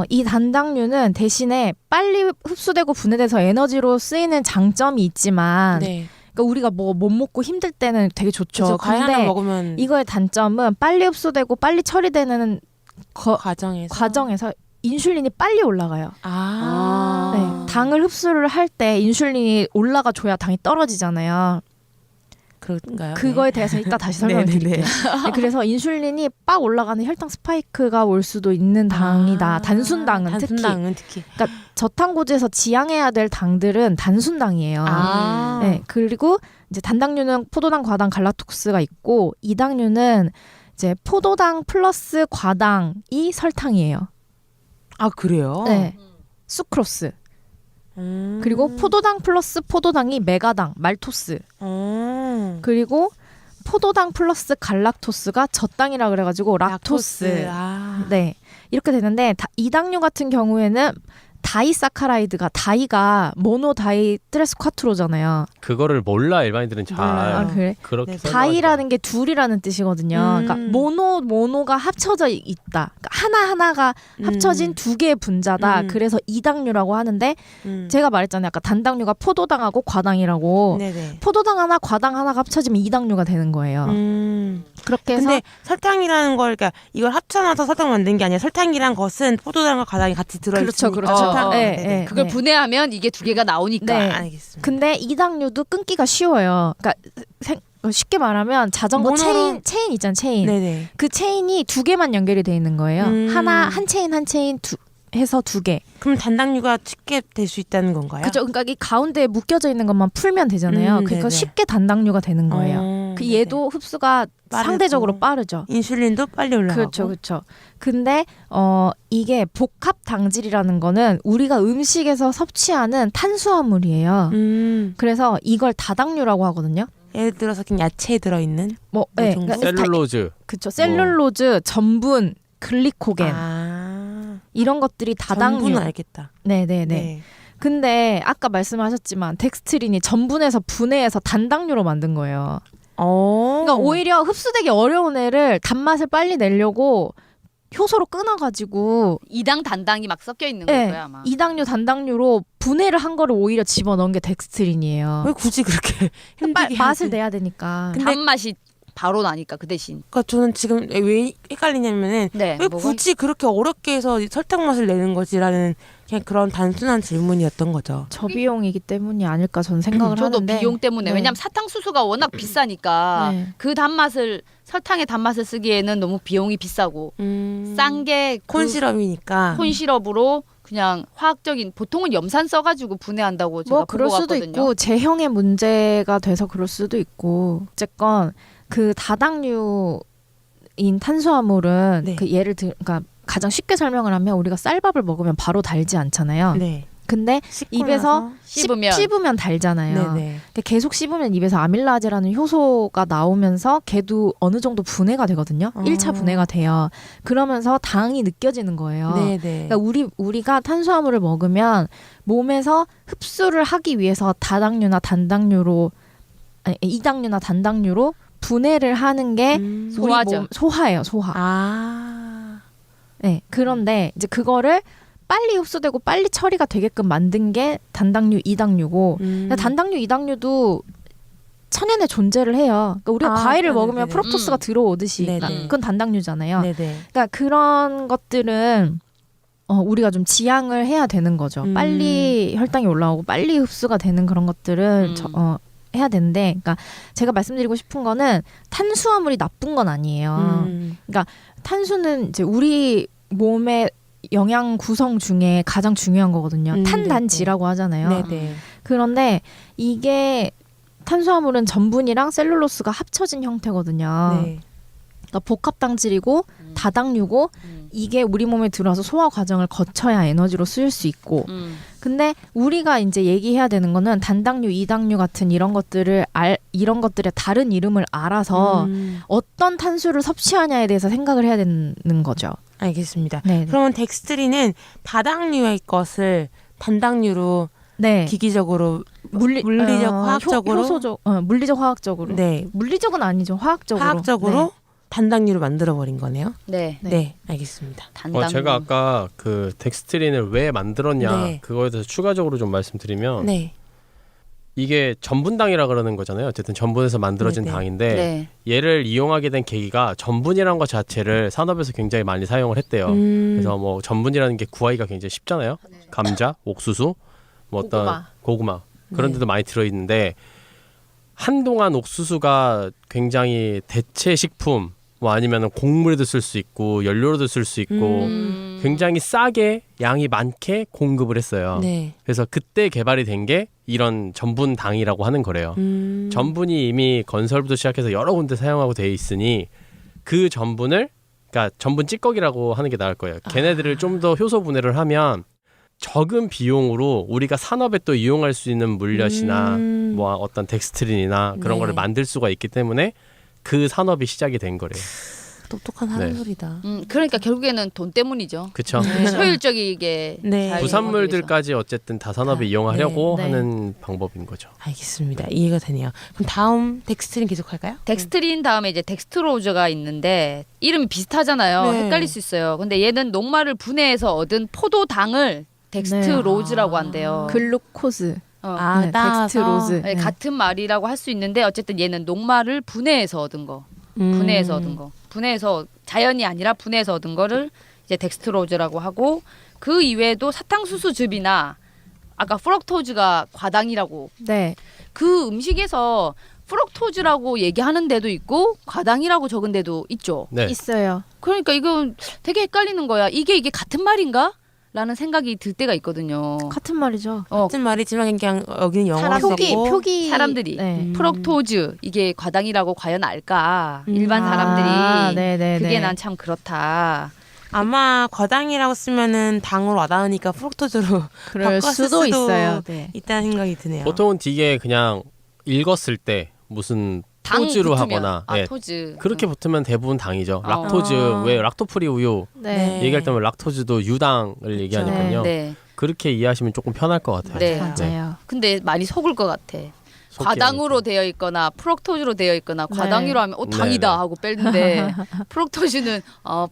이 단당류는 대신에 빨리 흡수되고 분해돼서 에너지로 쓰이는 장점이 있지만 네. 그러니까 우리가 뭐 못 먹고 힘들 때는 되게 좋죠. 그쵸, 과일 하나 근데 먹으면 이거의 단점은 빨리 흡수되고 빨리 처리되는 과정에서 인슐린이 빨리 올라가요. 아. 네, 당을 흡수를 할 때 인슐린이 올라가줘야 당이 떨어지잖아요. 그런가요? 그거에 대해서 이따 다시 설명을 네네네. 드릴게요. 네, 그래서 인슐린이 빡 올라가는 혈당 스파이크가 올 수도 있는 당이다. 단순당은 특히. 단순당은 특히. 저탄고지에서 지양해야 될 당들은 단순당이에요. 아. 네, 그리고 이제 단당류는 포도당, 과당, 갈락톡스가 있고 이당류는 이제 포도당 플러스 과당이 설탕이에요. 아, 그래요? 네, 수크로스. 그리고 포도당 플러스 포도당이 메가당, 말토스. 그리고 포도당 플러스 갈락토스가 젖당이라 그래가지고 락토스. 아. 네, 이렇게 되는데 이당류 같은 경우에는 다이사카라이드가 다이가 모노다이 트레스콰트로잖아요. 그거를 몰라 일반인들은 잘 몰라요. 아, 그래? 그렇게 네, 설명하지 다이라는 게 둘이라는 뜻이거든요. 그러니까 모노가 합쳐져 있다. 그러니까 하나하나가 합쳐진 두 개의 분자다. 그래서 이당류라고 하는데 제가 말했잖아요. 아까 단당류가 포도당하고 과당이라고. 네네. 포도당 하나, 과당 하나가 합쳐지면 이당류가 되는 거예요. 그렇게 해서 근데 설탕이라는 걸 그러니까 이걸 합쳐놔서 설탕 만든 게 아니라 설탕이란 것은 포도당과 과당이 같이 들어있으니까. 그렇죠. 설탕. 네, 네네. 네. 그걸 분해하면 이게 두 개가 나오니까. 네. 알겠습니다. 근데 이당류도 끊기가 쉬워요. 그러니까 쉽게 말하면 자전거 체인 있잖아요. 체인. 네네. 그 체인이 두 개만 연결이 돼 있는 거예요. 한 체인 해서 두 개. 그럼 단당류가 쉽게 될 수 있다는 건가요? 그죠? 그러니까 이 가운데에 묶여져 있는 것만 풀면 되잖아요. 그러니까 네네. 쉽게 단당류가 되는 거예요. 그 네네. 얘도 흡수가 빠르고. 상대적으로 빠르죠. 인슐린도 빨리 올라가고. 그렇죠. 근데 이게 복합 당질이라는 거는 우리가 음식에서 섭취하는 탄수화물이에요. 그래서 이걸 다당류라고 하거든요. 예를 들어서 그냥 야채에 들어있는 뭐, 네, 그러니까 셀룰로즈 그쵸. 셀룰로즈, 전분, 글리코겐 이런 것들이 다당류. 전분은 알겠다. 네네네. 네. 근데 아까 말씀하셨지만 덱스트린이 전분에서 분해해서 단당류로 만든 거예요. 그러니까 오히려 흡수되기 어려운 애를 단맛을 빨리 내려고 효소로 끊어가지고 이당 단당이 막 섞여 있는 네, 거고요 아마. 이당류 단당류로 분해를 한 거를 오히려 집어넣은 게 덱스트린이에요. 왜 굳이 그렇게 힘들게 맛을 하지? 내야 되니까. 근데- 단맛이 바로 나니까 그 대신. 그러니까 저는 지금 왜 헷갈리냐면은 네. 왜 뭐가? 굳이 그렇게 어렵게 해서 설탕 맛을 내는 거지라는 그냥 그런 단순한 질문이었던 거죠. 저비용이기 때문이 아닐까 저는 생각을 저도 하는데. 비용 때문에 네. 왜냐면 사탕수수가 워낙 비싸니까 네. 그 단맛을 설탕의 단맛을 쓰기에는 너무 비용이 비싸고 싼 게 콘시럽이니까. 콘시럽으로 그냥 화학적인 보통은 염산 써가지고 분해한다고 제가 뭐 그럴 보고 수도 갔거든요. 있고 제형의 문제가 돼서 그럴 수도 있고 어쨌건 그 다당류인 탄수화물은 네. 그 예를 그러니까 가장 쉽게 설명을 하면 우리가 쌀밥을 먹으면 바로 달지 않잖아요. 네. 근데 씻고 입에서 나서? 씹으면. 달잖아요. 네네. 근데 계속 씹으면 입에서 아밀라제라는 효소가 나오면서 걔도 어느 정도 분해가 되거든요. 1차 분해가 돼요. 그러면서 당이 느껴지는 거예요. 네네. 그러니까 우리가 탄수화물을 먹으면 몸에서 흡수를 하기 위해서 다당류나 단당류로 아니, 이당류나 단당류로 분해를 하는 게 우리 소화죠. 몸 소화예요, 소화. 아. 네, 그런데 이제 그거를 빨리 흡수되고 빨리 처리가 되게끔 만든 게 단당류, 이당류고 근데 단당류, 이당류도 천연에 존재를 해요. 그러니까 우리가 과일을 네네네. 먹으면 프럭토스가 들어오듯이 네네. 그건 단당류잖아요. 네네. 그러니까 그런 것들은 우리가 좀 지양을 해야 되는 거죠. 빨리 혈당이 올라오고 빨리 흡수가 되는 그런 것들을 해야 되는데, 그러니까 제가 말씀드리고 싶은 거는 탄수화물이 나쁜 건 아니에요. 탄수는 이제 우리 몸의 영양 구성 중에 가장 중요한 거거든요. 탄단지라고 하잖아요. 네네. 그런데 이게 탄수화물은 전분이랑 셀룰로스가 합쳐진 형태거든요. 네. 그러니까 복합당질이고 다당류고 이게 우리 몸에 들어와서 소화 과정을 거쳐야 에너지로 쓰일 수 있고 근데 우리가 이제 얘기해야 되는 거는 단당류, 이당류 같은 이런 것들의 다른 이름을 알아서 어떤 탄수를 섭취하냐에 대해서 생각을 해야 되는 거죠. 알겠습니다. 네. 그러면 덱스트린은 다당류의 것을 단당류로 네. 기기적으로 물리적, 화학적으로 물리적, 화학적으로. 네. 물리적은 아니죠. 화학적으로. 화학적으로 단당류로 만들어 버린 거네요. 네. 네, 알겠습니다. 단당류. 제가 아까 그 덱스트린을 왜 만들었냐 네. 그거에 대해서 추가적으로 좀 말씀드리면 네. 이게 전분당이라 그러는 거잖아요. 어쨌든 전분에서 만들어진 네네. 당인데 네. 얘를 이용하게 된 계기가 전분이라는 것 자체를 산업에서 굉장히 많이 사용을 했대요. 그래서 뭐 전분이라는 게 구하기가 굉장히 쉽잖아요. 감자, 옥수수, 뭐 어떤 고구마 그런 데도 많이 들어있는데 한동안 옥수수가 굉장히 대체 식품 뭐 아니면 곡물에도 쓸 수 있고 연료로도 쓸 수 있고 굉장히 싸게 양이 많게 공급을 했어요. 네. 그래서 그때 개발이 된 게 이런 전분당이라고 하는 거래요. 전분이 이미 건설부터 시작해서 여러 군데 사용하고 돼 있으니 그 전분을 그러니까 전분 찌꺼기라고 하는 게 나을 거예요. 걔네들을 좀 더 효소 분해를 하면 적은 비용으로 우리가 산업에 또 이용할 수 있는 물엿이나 뭐 어떤 덱스트린이나 그런 네. 거를 만들 수가 있기 때문에 그 산업이 시작이 된 거래요. 똑똑한 사람들이다. 그러니까 결국에는 돈 때문이죠. 그렇죠. 효율적이게 네. 잘 부산물들까지 어쨌든 다 산업에 이용하려고 네. 하는 방법인 거죠. 알겠습니다. 이해가 되네요. 그럼 다음 덱스트린 계속할까요? 덱스트린 다음에 이제 덱스트로즈가 있는데 이름이 비슷하잖아요. 네. 헷갈릴 수 있어요. 근데 얘는 녹말을 분해해서 얻은 포도당을 덱스트로즈라고 한대요. 글루코즈. 아, 따서? 덱스트로즈. 네, 같은 말이라고 할 수 있는데 어쨌든 얘는 녹말을 분해해서 얻은 거. 분해해서 얻은 거. 분해해서 자연이 아니라 분해해서 얻은 거를 이제 덱스트로즈라고 하고 그 이외에도 사탕수수즙이나 아까 프럭토즈가 과당이라고 네. 그 음식에서 프럭토즈라고 얘기하는 데도 있고 과당이라고 적은 데도 있죠. 네. 있어요. 그러니까 이건 되게 헷갈리는 거야. 이게 같은 말인가? 라는 생각이 들 때가 있거든요. 같은 말이죠. 같은 말이지만 그냥 여기는 영어로 썼고 표기 사람들이 네. 프럭토즈 이게 과당이라고 과연 알까? 일반 아, 사람들이 네네네. 그게 난 참 그렇다. 아마 과당이라고 쓰면은 당으로 와닿으니까 프럭토즈로 그럴 바꿨을 수도 있어요. 네. 있다는 생각이 드네요. 보통은 되게 그냥 읽었을 때 무슨 당 토즈로 붙으면, 하거나 아, 예, 토즈. 그렇게 붙으면 대부분 당이죠. 락토즈 아. 왜 락토프리 우유 네. 얘기할 때면 락토즈도 유당을 얘기하니까요. 네. 그렇게 이해하시면 조금 편할 것 같아요. 네. 맞아요. 근데 많이 속을 것 같아. 속기 과당으로 되어 있거나 프럭토즈로 되어 있거나 과당이로 하면 네, 당이다 네. 하고 뺐는데 프럭토즈는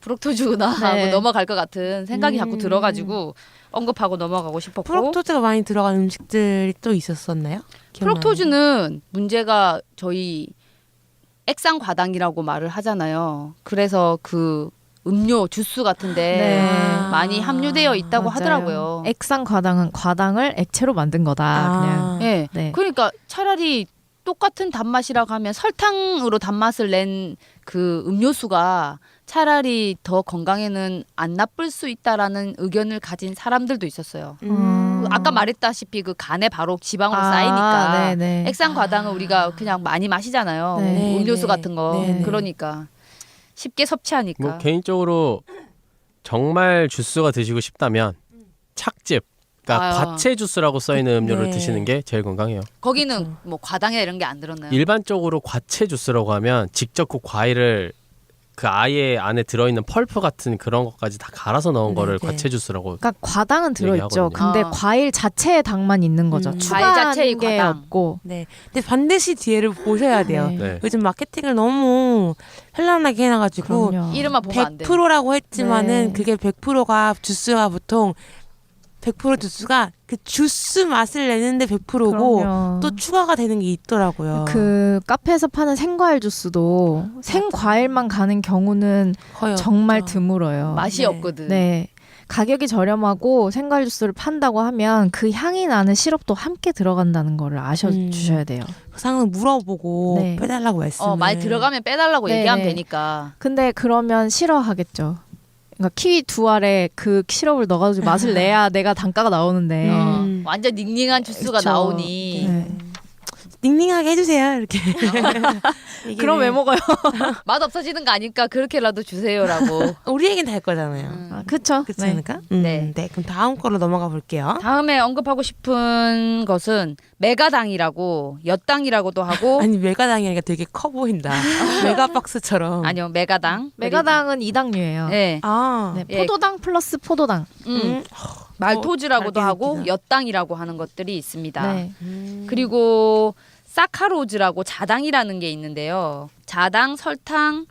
프럭토즈구나 하고 네. 넘어갈 것 같은 생각이 자꾸 들어가지고 언급하고 넘어가고 싶었고 프럭토즈가 많이 들어간 음식들이 또 있었었나요? 기억나나요? 프럭토즈는 문제가 저희 액상 과당이라고 말을 하잖아요. 그래서 그 음료 주스 같은데 네. 많이 함유되어 있다고 맞아요. 하더라고요. 액상 과당은 과당을 액체로 만든 거다. 그냥. 예. 네. 그러니까 차라리 똑같은 단맛이라고 하면 설탕으로 단맛을 낸 그 음료수가 차라리 더 건강에는 안 나쁠 수 있다라는 의견을 가진 사람들도 있었어요. 아까 말했다시피 그 간에 바로 지방으로 쌓이니까 네네. 액상 과당은 우리가 그냥 많이 마시잖아요. 네. 음료수 네. 같은 거. 네. 그러니까 쉽게 섭취하니까. 뭐 개인적으로 정말 주스가 드시고 싶다면 착즙 그러니까 아유. 과채 주스라고 써 있는 음료를 네. 드시는 게 제일 건강해요. 거기는 그쵸. 뭐 과당이나 이런 게 안 들었나요? 일반적으로 과채 주스라고 하면 직접 그 과일을 그 아예 안에 들어있는 펄프 같은 그런 것까지 다 갈아서 넣은 네, 거를 네. 과채 주스라고. 그러니까 과당은 들어있죠. 얘기하거든요. 근데 아. 과일 자체에 당만 있는 거죠. 과일 추가한 자체의 게 과당. 없고. 네. 근데 반드시 뒤에를 보셔야 돼요. 네. 네. 요즘 마케팅을 너무 현란하게 해놔가지고 그럼요. 이름만 보면 안 돼. 100%라고 했지만은 네. 그게 100%가 주스가 보통 100% 주스가 그 주스 맛을 내는데 100%고 그럼요. 또 추가가 되는 게 있더라고요. 그 카페에서 파는 생과일 주스도 생과일만 가는 경우는 거의 정말 없죠. 드물어요. 맛이 네. 없거든. 네. 가격이 저렴하고 생과일 주스를 판다고 하면 그 향이 나는 시럽도 함께 들어간다는 거를 아셔주셔야 돼요. 항상 물어보고 네. 빼달라고 말씀을. 많이 들어가면 빼달라고 네, 얘기하면 네. 되니까. 근데 그러면 싫어하겠죠. 그러니까 키위 두 알에 그 시럽을 넣어가지고 맛을 내야 내가 단가가 나오는데. 완전 닝닝한 주스가 그쵸. 나오니 네. 닝닝하게 해주세요 이렇게. 이게 그럼 왜 먹어요? 맛 없어지는 거 아니까 그렇게라도 주세요라고. 우리에겐 될 거잖아요. 아, 그쵸? 그렇지 네. 않을까? 네. 네. 그럼 다음 거로 넘어가 볼게요. 다음에 언급하고 싶은 것은 메가당이라고 엿당이라고도 하고 아니 메가당이니까 되게 커 보인다. 메가박스처럼. 아니요 메가당. 메가당은 2당류예요. 네. 아. 네, 예. 포도당 플러스 포도당. 말토즈라고도 잘 하고 느끼다. 엿당이라고 하는 것들이 있습니다. 네. 그리고 사카로즈라고 자당이라는 게 있는데요. 자당, 설탕,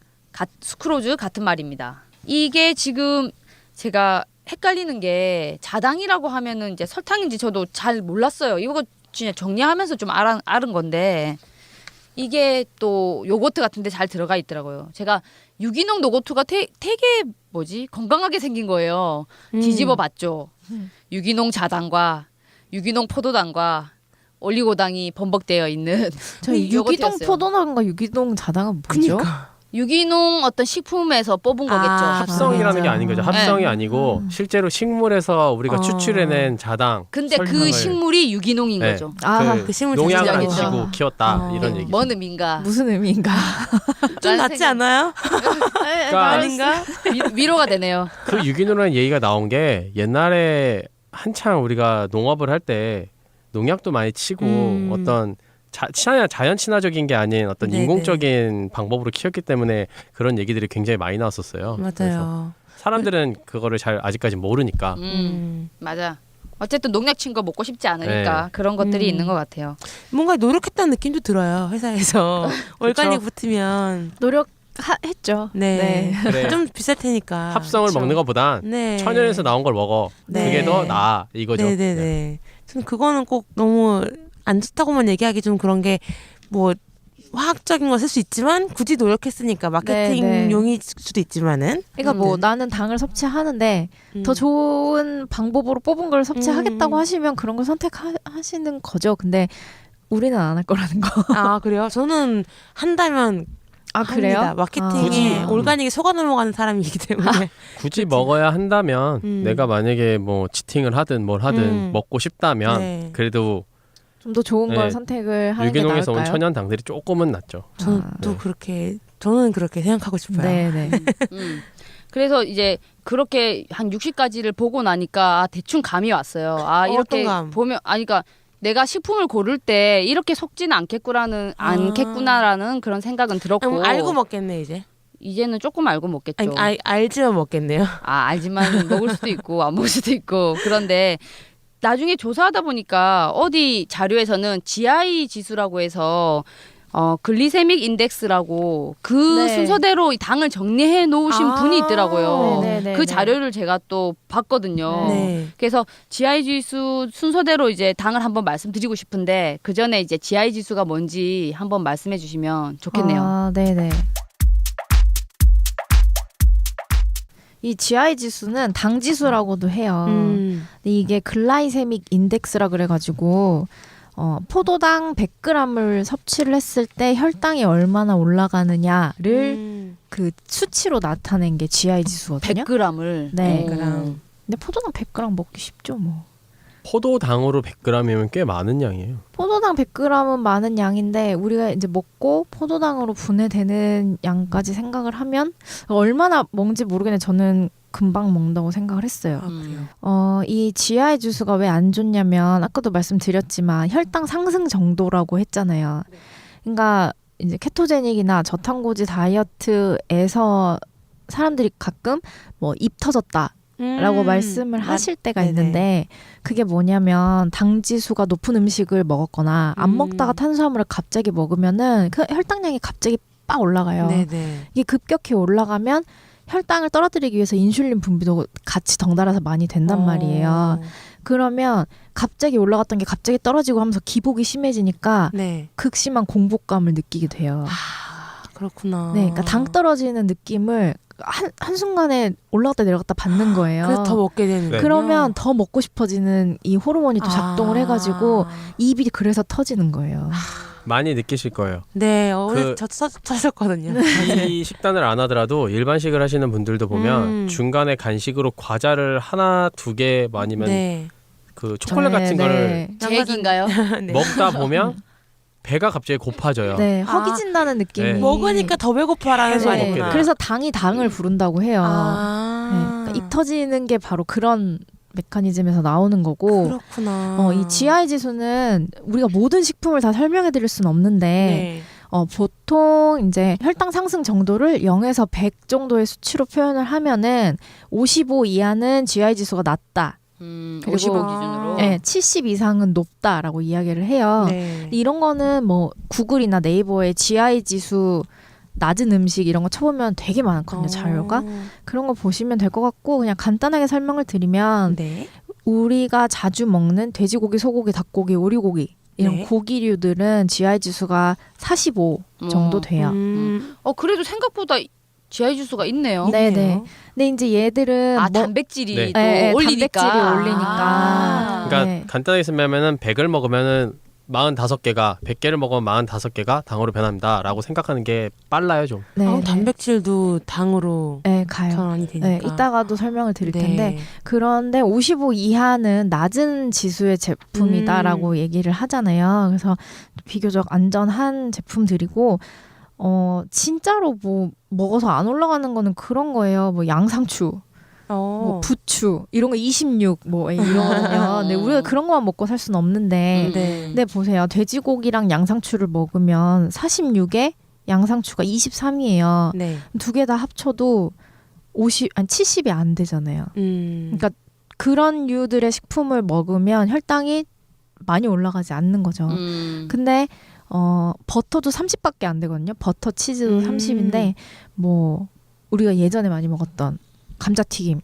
수크로즈 같은 말입니다. 이게 지금 제가 헷갈리는 게 자당이라고 하면은 이제 설탕인지 저도 잘 몰랐어요. 이거 진짜 정리하면서 좀 알은 건데 이게 또 요거트 같은데 잘 들어가 있더라고요. 제가 유기농 요거트가 되게 뭐지 건강하게 생긴 거예요. 뒤집어 봤죠. 유기농 자당과 유기농 포도당과 올리고당이 번복되어 있는 저 유기농 요거트였어요. 포도당과 유기농 자당은 뭐죠? 그니까. 유기농 어떤 식품에서 뽑은 거겠죠. 합성이라는 게 아닌 거죠. 합성이 네. 아니고 실제로 식물에서 우리가 추출해낸 자당. 근데 그 설탕을 식물이 유기농인 네. 거죠. 아, 그 식물 농약을 안 자체적이죠. 치고 키웠다 이런 얘기. 뭔 의미인가? 무슨 의미인가? 좀 낫지 않아요? 그러니까 아닌가? 위로가 되네요. 그 유기농이라는 얘기가 나온 게 옛날에 한창 우리가 농업을 할 때 농약도 많이 치고 어떤 자연 친화적인 게 아닌 어떤 네네. 인공적인 방법으로 키웠기 때문에 그런 얘기들이 굉장히 많이 나왔었어요. 그래서 맞아요. 사람들은 그거를 잘 아직까지 모르니까. 맞아. 어쨌든 농약 친 거 먹고 싶지 않으니까 네. 그런 것들이 있는 것 같아요. 뭔가 노력했다는 느낌도 들어요. 회사에서 올가닉 붙으면 노력했죠. 네. 그래. 좀 비쌀 테니까. 합성을 그쵸. 먹는 것보단 네. 천연에서 나온 걸 먹어. 네. 그게 더 나아 이거죠. 네네네. 전 그거는 꼭 너무 안 좋다고만 얘기하기 좀 그런 게 뭐 화학적인 거 쓸 수 있지만 굳이 노력했으니까 마케팅용일 수도 있지만은. 그러니까 뭐 나는 당을 섭취하는데 더 좋은 방법으로 뽑은 걸 섭취하겠다고 하시면 그런 걸 선택하시는 거죠. 근데 우리는 안 할 거라는 거. 아 그래요? 저는 한다면 아 그래요? 합니다. 마케팅에 굳이. 올가닉에 속아 넘어가는 사람이기 때문에. 굳이 먹어야 한다면 내가 만약에 뭐 치팅을 하든 뭘 하든 먹고 싶다면 네. 그래도 좀 더 좋은 걸 네. 선택을 하는 게 유기농에서 온 나을까요? 천연 당들이 조금은 낫죠. 저는 아, 또 네. 그렇게 저는 그렇게 생각하고 싶어요. 네네. 그래서 이제 그렇게 한 60가지를 보고 나니까 대충 감이 왔어요. 아 이렇게 어떤 감? 보면 그러니까 내가 식품을 고를 때 이렇게 속지는 않겠구나라는 그런 생각은 들었고 알고 먹겠네 이제. 이제는 조금 알고 먹겠죠. 아니, 알지만 먹겠네요. 알지만 먹을 수도 있고 안 먹을 수도 있고 그런데 나중에 조사하다 보니까 어디 자료에서는 GI 지수라고 해서 글리세믹 인덱스라고 그 네. 순서대로 이 당을 정리해 놓으신 분이 있더라고요. 네네네. 그 자료를 제가 또 봤거든요. 네. 그래서 GI 지수 순서대로 이제 당을 한번 말씀드리고 싶은데 그 전에 이제 GI 지수가 뭔지 한번 말씀해 주시면 좋겠네요. 아, 네네. 이 GI 지수는 당 지수라고도 해요. 근데 이게 글라이세믹 인덱스라 그래가지고 포도당 100g을 섭취를 했을 때 혈당이 얼마나 올라가느냐를 그 수치로 나타낸 게 GI 지수거든요. 100g을. 네. 100g. 근데 포도당 100g 먹기 쉽죠, 뭐. 포도당으로 100g이면 꽤 많은 양이에요. 포도당 100g은 많은 양인데 우리가 이제 먹고 포도당으로 분해되는 양까지 생각을 하면 얼마나 먹는지 모르겠는데 저는 금방 먹는다고 생각을 했어요. 아, 그래요. 이 GI 지수가 왜 안 좋냐면 아까도 말씀드렸지만 혈당 상승 정도라고 했잖아요. 그러니까 이제 케토제닉이나 저탄고지 다이어트에서 사람들이 가끔 뭐 입 터졌다라고 말씀을 하실 때가 네네. 있는데 그게 뭐냐면 당 지수가 높은 음식을 먹었거나 안 먹다가 탄수화물을 갑자기 먹으면은 그 혈당량이 갑자기 빡 올라가요. 네네. 이게 급격히 올라가면 혈당을 떨어뜨리기 위해서 인슐린 분비도 같이 덩달아서 많이 된단 말이에요. 그러면 갑자기 올라갔던 게 갑자기 떨어지고 하면서 기복이 심해지니까 네. 극심한 공복감을 느끼게 돼요. 그렇구나. 네, 그러니까 당 떨어지는 느낌을 한순간에 올라갔다 내려갔다 받는 거예요. 그래서 더 먹게 되는. 네. 그러면 더 먹고 싶어지는 이 호르몬이 또 작동을 해가지고 입이 그래서 터지는 거예요. 많이 느끼실 거예요. 네, 어제 그- 저 터졌거든요. 이 식단을 안 하더라도 일반식을 하시는 분들도 보면 중간에 간식으로 과자를 하나, 두 개 아니면 네. 그 초콜릿 같은 거를 제 얘기인가요? 네. 먹다 보면 배가 갑자기 고파져요. 네, 허기진다는 느낌이. 네. 먹으니까 더 배고파라는 네, 말이구나. 그래서 당이 당을 부른다고 해요. 네, 그러니까 입 터지는 게 바로 그런 메커니즘에서 나오는 거고. 그렇구나. 이 GI 지수는 우리가 모든 식품을 다 설명해 드릴 수는 없는데 네. 보통 이제 혈당 상승 정도를 0에서 100 정도의 수치로 표현을 하면은 55 이하는 GI 지수가 낮다. 그리고 55 기준으로. 네, 70 이상은 높다라고 이야기를 해요. 네. 이런 거는 뭐 구글이나 네이버에 GI 지수 낮은 음식 이런 거 쳐보면 되게 많거든요. 자료가. 그런 거 보시면 될 것 같고 그냥 간단하게 설명을 드리면 네. 우리가 자주 먹는 돼지고기, 소고기, 닭고기, 오리고기 이런 네. 고기류들은 GI 지수가 45 정도 돼요. 그래도 생각보다 GI 지수가 있네요. 네, 네. 근데 이제 얘들은 아 뭐- 단백질이 네. 또 네, 올리니까. 단백질이 올리니까. 아. 그러니까 네. 간단하게 설명하면은 100을 먹으면은 45개가 100개를 먹으면 45개가 당으로 변합니다라고 생각하는 게 빨라요, 좀. 네, 네. 단백질도 당으로 네, 가요. 전환이 되니까. 네, 이따가도 설명을 드릴 네. 텐데 그런데 55 이하는 낮은 지수의 제품이다라고 얘기를 하잖아요. 그래서 비교적 안전한 제품들이고 진짜로 뭐 먹어서 안 올라가는 거는 그런 거예요. 뭐 양상추, 뭐 부추 이런 거 26 뭐 이러거든요. 근데 우리가 그런 거만 먹고 살 수는 없는데 네. 근데 보세요. 돼지고기랑 양상추를 먹으면 46에 양상추가 23이에요. 네. 두 개 다 합쳐도 70이 안 되잖아요. 그러니까 그런 류들의 식품을 먹으면 혈당이 많이 올라가지 않는 거죠. 근데 버터도 30밖에 안 되거든요. 버터, 치즈도 30인데 뭐 우리가 예전에 많이 먹었던 감자튀김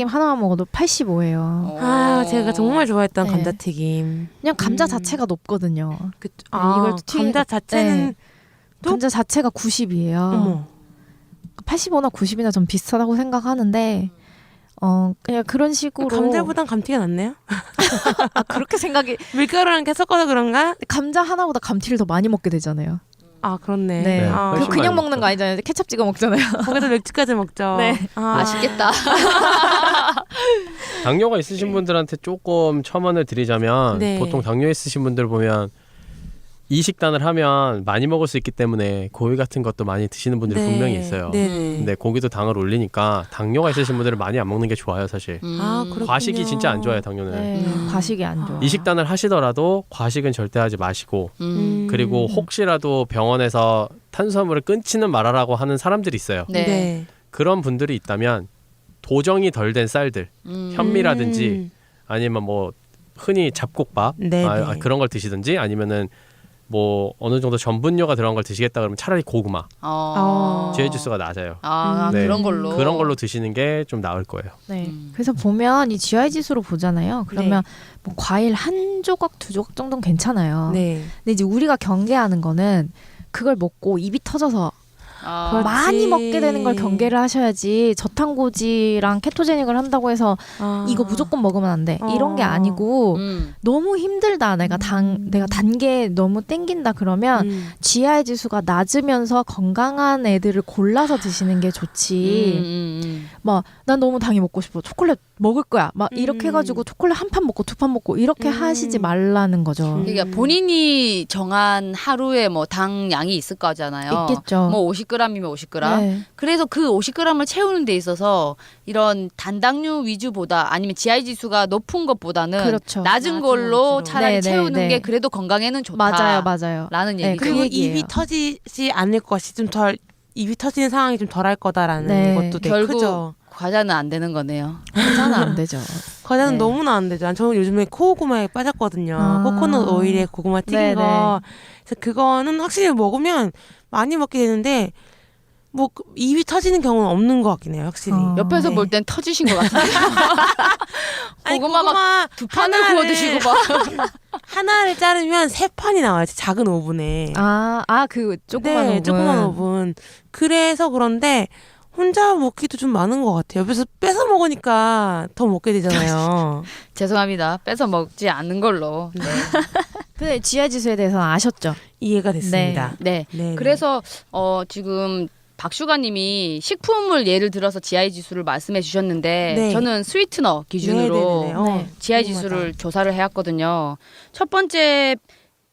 하나만 먹어도 85예요. 아, 제가 정말 좋아했던 네. 감자튀김. 그냥 감자 자체가 높거든요. 이걸 이걸 튀긴- 감자 자체는 또? 감자 자체가 90이에요. 어머. 85나 90이나 좀 비슷하다고 생각하는데 그냥 그런 식으로 감자보단 감튀가 낫네요. 그렇게 생각이 밀가루랑 계속 섞어서 그런가? 감자 하나보다 감튀를 더 많이 먹게 되잖아요. 아, 그렇네. 네. 아, 훨씬 그냥 많이 먹는 먹죠. 거 아니잖아요. 케찹 찍어 먹잖아요. 거기서 맥주까지 먹죠. 네. 아, 맛있겠다. 당뇨가 있으신 분들한테 조금 첨언을 드리자면 네. 보통 당뇨 있으신 분들 보면 이 식단을 하면 많이 먹을 수 있기 때문에 고기 같은 것도 많이 드시는 분들이 네. 분명히 있어요. 네. 근데 고기도 당을 올리니까 당뇨가 있으신 분들은 많이 안 먹는 게 좋아요, 사실. 아, 그렇군요. 과식이 진짜 안 좋아요, 당뇨는. 네, 과식이 안 좋아. 이 식단을 하시더라도 과식은 절대 하지 마시고 그리고 혹시라도 병원에서 탄수화물을 끊지는 말아라고 하는 사람들이 있어요. 네. 네. 그런 분들이 있다면 도정이 덜 된 쌀들, 현미라든지 아니면 뭐 흔히 잡곡밥 네, 네. 그런 걸 드시든지 아니면은 뭐 어느 정도 전분료가 들어간 걸 드시겠다 그러면 차라리 고구마, GI 지수가 낮아요. 네. 그런 걸로. 그런 걸로 드시는 게 좀 나을 거예요. 네. 그래서 보면 이 GI 지수로 보잖아요. 그러면 뭐 과일 한 조각 두 조각 정도는 괜찮아요. 네. 근데 이제 우리가 경계하는 거는 그걸 먹고 입이 터져서 그렇지. 많이 먹게 되는 걸 경계를 하셔야지 저탄고지랑 케토제닉을 한다고 해서 이거 무조건 먹으면 안 돼. 이런 게 아니고 너무 힘들다. 내가 단 게 너무 땡긴다 그러면 GI 지수가 낮으면서 건강한 애들을 골라서 드시는 게 좋지. 막 난 너무 당이 먹고 싶어. 초콜릿 먹을 거야. 막 이렇게 해가지고 초콜릿 한 판 먹고 두 판 먹고 이렇게 하시지 말라는 거죠. 그러니까 본인이 정한 하루에 뭐 당 양이 있을 거잖아요. 있겠죠. 뭐 50g 50g이면 50g. 네. 그래서 그 50g을 채우는 데 있어서 이런 단당류 위주보다 아니면 GI 지수가 높은 것보다는 그렇죠. 낮은 걸로 위주로. 차라리 네, 네, 채우는 네. 게 그래도 건강에는 좋다. 맞아요. 라는 네, 얘기죠. 그 그리고 얘기예요. 입이 터지지 않을 것이 좀 덜 입이 터지는 상황이 좀 덜할 거다라는 네. 것도 되게 결국 크죠. 과자는 안 되는 거네요. 괜찮은 안 되죠. 과자는 네. 너무나 안 되죠. 저는 요즘에 코고구마에 빠졌거든요. 아. 코코넛 오일에 고구마 튀긴 네네. 거. 그래서 그거는 확실히 먹으면 많이 먹게 되는데 뭐 입이 터지는 경우는 없는 것 같긴 해요. 확실히. 옆에서 네. 볼 땐 터지신 것 같은데. 아니, 고구마 막 두 판을 하나를- 구워 드시고 막. 하나를 자르면 3판이 나와요. 작은 오븐에. 그 조그만 네, 오븐. 조그만 오븐. 그래서 그런데 혼자 먹기도 좀 많은 것 같아요. 옆에서 뺏어 먹으니까 더 먹게 되잖아요. 죄송합니다. 뺏어 먹지 않는 걸로. 네. 근데 GI 지수에 대해서는 아셨죠? 이해가 됐습니다. 네. 네. 그래서 지금 박슈가님이 식품을 예를 들어서 GI 지수를 말씀해 주셨는데 네. 저는 스위트너 기준으로 네네네. 네. GI 궁금하다. 지수를 조사를 해왔거든요. 첫 번째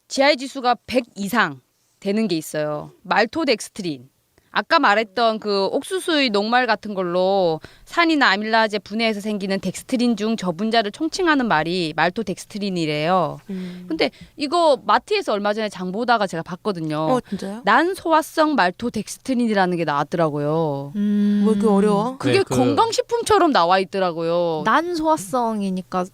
GI 지수가 100 이상 되는 게 있어요. 말토덱스트린. 아까 말했던 그 옥수수의 녹말 같은 걸로 산이나 아밀라제 분해에서 생기는 덱스트린 중 저분자를 총칭하는 말이 말토덱스트린이래요. 근데 이거 마트에서 얼마 전에 장 보다가 제가 봤거든요. 진짜요? 난소화성 말토덱스트린이라는 게 나왔더라고요. 뭐 이렇게 어려워? 그게 네, 건강식품처럼 나와 있더라고요. 난소화성이니까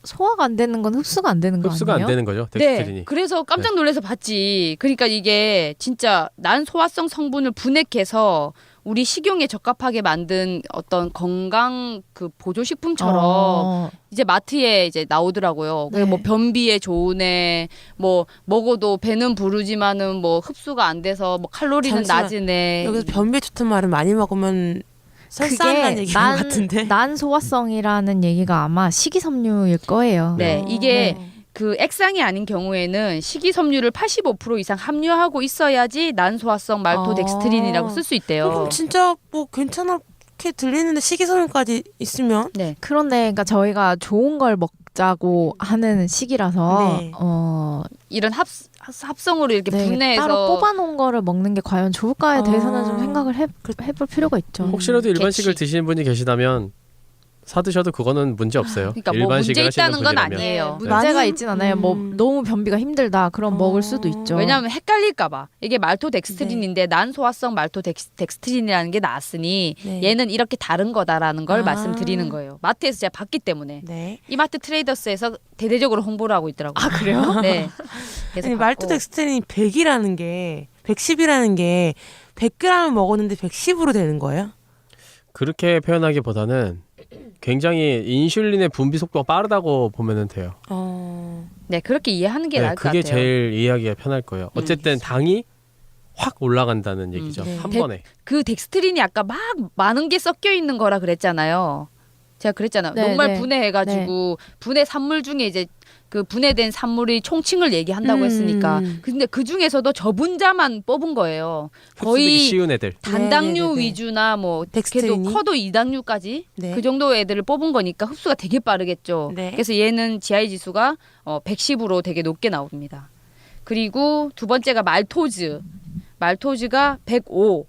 소화가 안 되는 건 흡수가 안 되는 거 흡수가 아니에요? 안 되는 거죠. 덱스트린이. 네, 그래서 깜짝 놀라서 봤지. 그러니까 이게 진짜 난소화성 성분을 분해해서 우리 식용에 적합하게 만든 어떤 건강 그 보조식품처럼 이제 마트에 이제 나오더라고요. 네. 뭐 변비에 좋으네, 뭐 먹어도 배는 부르지만은 뭐 흡수가 안 돼서 뭐 칼로리는 잠시만. 낮은 애. 여기서 변비에 좋단 말은 많이 먹으면 설사한다는 얘기인 것 같은데. 난소화성이라는 얘기가 아마 식이섬유일 거예요. 네, 이게 네. 그 액상이 아닌 경우에는 식이섬유를 85% 이상 함유하고 있어야지 난소화성 말토덱스트린이라고 쓸 수 있대요. 그럼 진짜 뭐 괜찮게 들리는데 식이섬유까지 있으면 네. 그런데 그러니까 저희가 좋은 걸 먹자고 하는 시기라서 네. 이런 합성으로 이렇게 네, 분해해서 따로 뽑아놓은 거를 먹는 게 과연 좋을까에 대해서는 좀 생각을 해볼 필요가 있죠. 혹시라도 일반식을 개취. 드시는 분이 계시다면 사드셔도 그거는 문제 없어요. 그러니까 뭐 문제 일반식을 하시는 있다는 건 분이라면. 아니에요. 네. 문제가 많이- 있진 않아요. 뭐 너무 변비가 힘들다 그럼 먹을 수도 있죠. 왜냐하면 헷갈릴까봐 이게 말토덱스트린인데 난소화성 말토덱스트린이라는 게 나왔으니 네. 얘는 이렇게 다른 거다라는 걸 아. 말씀드리는 거예요. 마트에서 제가 봤기 때문에 네. 이마트 트레이더스에서 대대적으로 홍보를 하고 있더라고요. 아 그래요? 네. 그래서 아니 봤고. 말토덱스트린이 100이라는 게 110이라는 게 100g 먹었는데 110으로 되는 거예요? 그렇게 표현하기보다는 굉장히 인슐린의 분비 속도가 빠르다고 보면 돼요. 네 그렇게 이해하는 게 네, 나을 것 그게 같아요. 제일 이해하기가 편할 거예요. 어쨌든 당이 확 올라간다는 얘기죠. 네. 한 번에. 그 덱스트린이 아까 막 많은 게 섞여 있는 거라 그랬잖아요. 제가 그랬잖아요. 네, 녹말 네. 분해해가지고 분해 산물 중에 이제 그 분해된 산물의 총칭을 얘기한다고 했으니까. 근데 그 중에서도 저분자만 뽑은 거예요. 흡수되기 거의 쉬운 애들. 단당류 네네네네. 위주나 뭐 그래도 덱스트린이? 커도 2당류까지 네. 그 정도 애들을 뽑은 거니까 흡수가 되게 빠르겠죠. 네. 그래서 얘는 GI 지수가 110으로 되게 높게 나옵니다. 그리고 두 번째가 말토즈. 말토즈가 105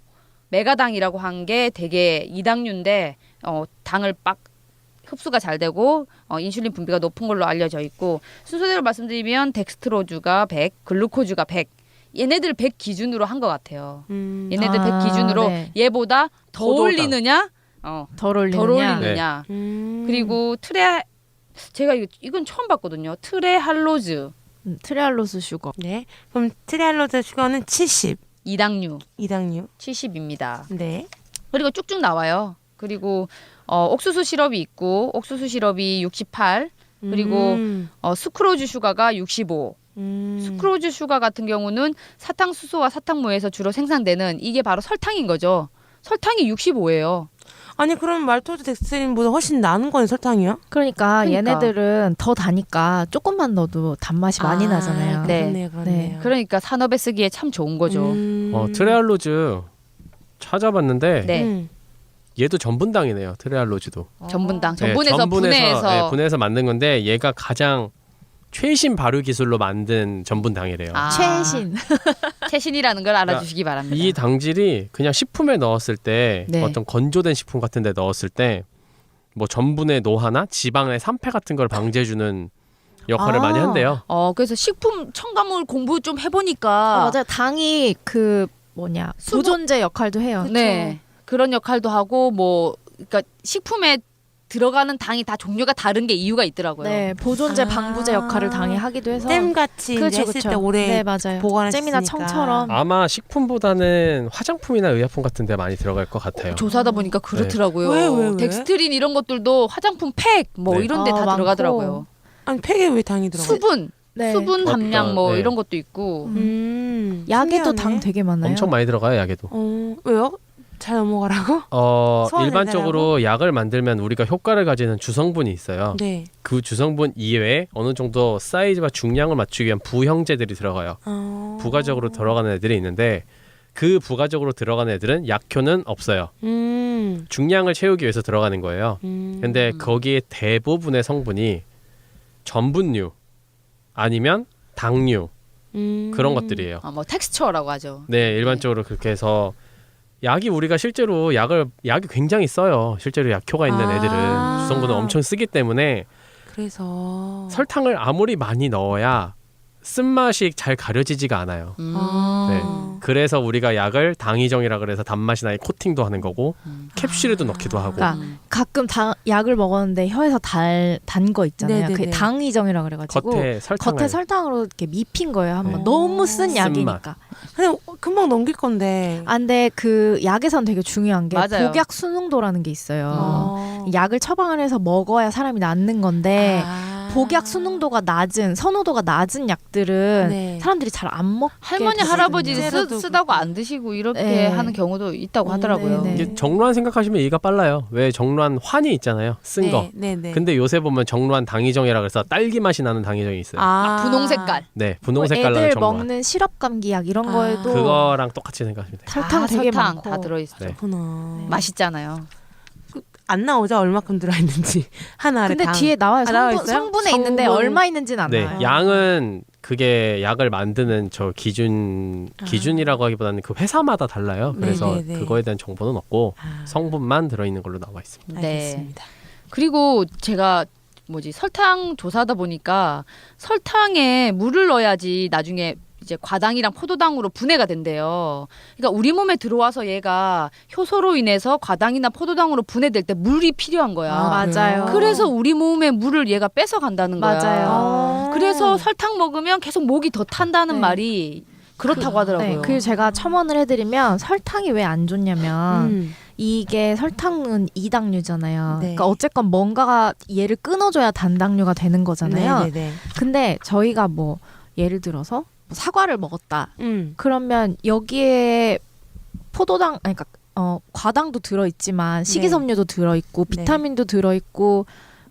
메가당이라고 한 게 되게 2당류인데 당을 빡 흡수가 잘 되고 인슐린 분비가 높은 걸로 알려져 있고 순서대로 말씀드리면 덱스트로즈가 100, 글루코즈가 100. 얘네들 100 기준으로 한 것 같아요. 얘네들 100 기준으로 네. 얘보다 더 포도당. 올리느냐? 덜 올리느냐. 덜 올리느냐? 음. 그리고 제가 이건 처음 봤거든요. 트레할로즈 트레알로스 슈거. 네. 그럼 트리알로즈 슈거는 70. 2당류 2당류. 70입니다. 네. 그리고 쭉쭉 나와요. 그리고 옥수수 시럽이 있고 옥수수 시럽이 68 그리고 스크로즈 슈가가 65 스크로즈 슈가 같은 경우는 사탕수수와 사탕무에서 주로 생산되는 이게 바로 설탕인 거죠. 설탕이 65예요. 아니 그럼 말토덱스트린보다 훨씬 나은 건 설탕이요? 그러니까, 그러니까. 얘네들은 더 다니까 조금만 넣어도 단맛이 많이 나잖아요. 네. 그렇네요. 그렇네요. 그러니까 산업에 쓰기에 참 좋은 거죠. 트레알로즈 찾아봤는데 네. 얘도 전분당이네요. 트레알로즈도. 전분당. 네, 전분에서 분해해서 분해해서 만든 건데 얘가 가장 최신 발효 기술로 만든 전분 당이래요. 최신. 최신이라는 걸 알아주시기 바랍니다. 이 당질이 그냥 식품에 넣었을 때 네. 어떤 건조된 식품 같은 데 넣었을 때 뭐 전분의 노화나 지방의 산패 같은 걸 방지해주는 역할을 많이 한대요. 그래서 식품 첨가물 공부 좀 해보니까 맞아요. 당이 그 뭐냐 수분- 보존제 역할도 해요. 네, 그런 역할도 하고 뭐 그러니까 식품에 들어가는 당이 다 종류가 다른 게 이유가 있더라고요. 네, 보존제 아. 방부제 역할을 당이 하기도 해서. 잼같이 그쵸, 이제 했을 그쵸. 때 오래 네, 맞아요. 보관할 수 잼이나 있으니까. 청처럼. 아마 식품보다는 화장품이나 의약품 같은 데 많이 들어갈 것 같아요. 조사하다 보니까 그렇더라고요. 왜? 덱스트린 이런 것들도 화장품 팩 뭐 네. 이런 데 다 많고. 들어가더라고요. 아니 팩에 왜 당이 들어가? 수분, 네. 수분 함량 뭐 네. 이런 것도 있고. 약에도 신기하네. 당 되게 많아요. 엄청 많이 들어가요, 약에도. 왜요? 잘 넘어가라고? 일반적으로 내달라고? 약을 만들면 우리가 효과를 가지는 주성분이 있어요. 네. 그 주성분 이외에 어느 정도 사이즈와 중량을 맞추기 위한 부형제들이 들어가요. 부가적으로 들어가는 애들이 있는데 그 부가적으로 들어가는 애들은 약효는 없어요. 중량을 채우기 위해서 들어가는 거예요. 근데 거기에 대부분의 성분이 전분류 아니면 당류 그런 것들이에요. 뭐 텍스처라고 하죠. 네, 일반적으로 그렇게 해서 약이 우리가 실제로 약이 굉장히 써요. 실제로 약효가 있는 애들은 주성분을 엄청 쓰기 때문에 그래서 설탕을 아무리 많이 넣어야 쓴맛이 잘 가려지지가 않아요. 네. 그래서 우리가 약을 당이정이라 그래서 단맛이 나게 코팅도 하는 거고 캡슐에도 넣기도 하고. 그러니까 가끔 약을 먹었는데 혀에서 단 거 있잖아요. 네네네. 그게 당이정이라 그래가지고 겉에 설탕을 이렇게 밉힌 거예요. 한번 네. 너무 쓴 쓴맛. 약이니까. 근데 금방 넘길 건데. 근데 그 약에선 되게 중요한 게 맞아요. 복약 순응도라는 게 있어요. 약을 처방을 해서 먹어야 사람이 낫는 건데 복약 순응도가 낮은 선호도가 낮은 약들은 네. 사람들이 잘 안 먹게 할머니 되거든요. 할아버지 찌르도 쓰다고 안 드시고 이렇게 네. 하는 경우도 있다고 하더라고요. 네네. 이게 정루한 생각하시면 이해가 빨라요. 왜 정루한 환이 있잖아요. 쓴 거. 네네. 근데 요새 보면 정루한 당이정이라 그래서 딸기 맛이 나는 당이정이 있어요. 분홍 색깔. 네, 분홍 색깔 나는 애들 정루한. 먹는 시럽 감기 약 이런 거에도 그거랑 똑같이 생각하시면 돼요. 설탕 되게 설탕 많고 다 들어있어. 네. 그렇구나. 맛있잖아요. 안 나오죠? 얼마큼 들어있는지 하나를 근데 당. 뒤에 나와요. 나와 성분, 있어요? 성분에 있는데 성분. 얼마 있는지는 안 네, 나와요. 양은 그게 약을 만드는 저 기준이라고 하기보다는 그 회사마다 달라요. 그래서 네네네. 그거에 대한 정보는 없고 성분만 들어있는 걸로 나와 있습니다. 알겠습니다. 그리고 제가 설탕 조사하다 보니까 설탕에 물을 넣어야지 나중에 이제 과당이랑 포도당으로 분해가 된대요. 그러니까 우리 몸에 들어와서 얘가 효소로 인해서 과당이나 포도당으로 분해될 때 물이 필요한 거야. 맞아요. 그래서 우리 몸에 물을 얘가 뺏어 간다는 거야. 맞아요. 그래서 설탕 먹으면 계속 목이 더 탄다는 네. 말이 그렇다고 하더라고요. 네, 그리고 제가 첨언을 해드리면 설탕이 왜 안 좋냐면 이게 설탕은 이당류잖아요. 네. 그러니까 어쨌건 뭔가가 얘를 끊어줘야 단당류가 되는 거잖아요. 네네네. 근데 저희가 뭐 예를 들어서 뭐 사과를 먹었다. 음. 그러면 여기에 포도당, 아니, 그러니까 과당도 들어있지만 식이섬유도 들어있고 네. 비타민도 들어있고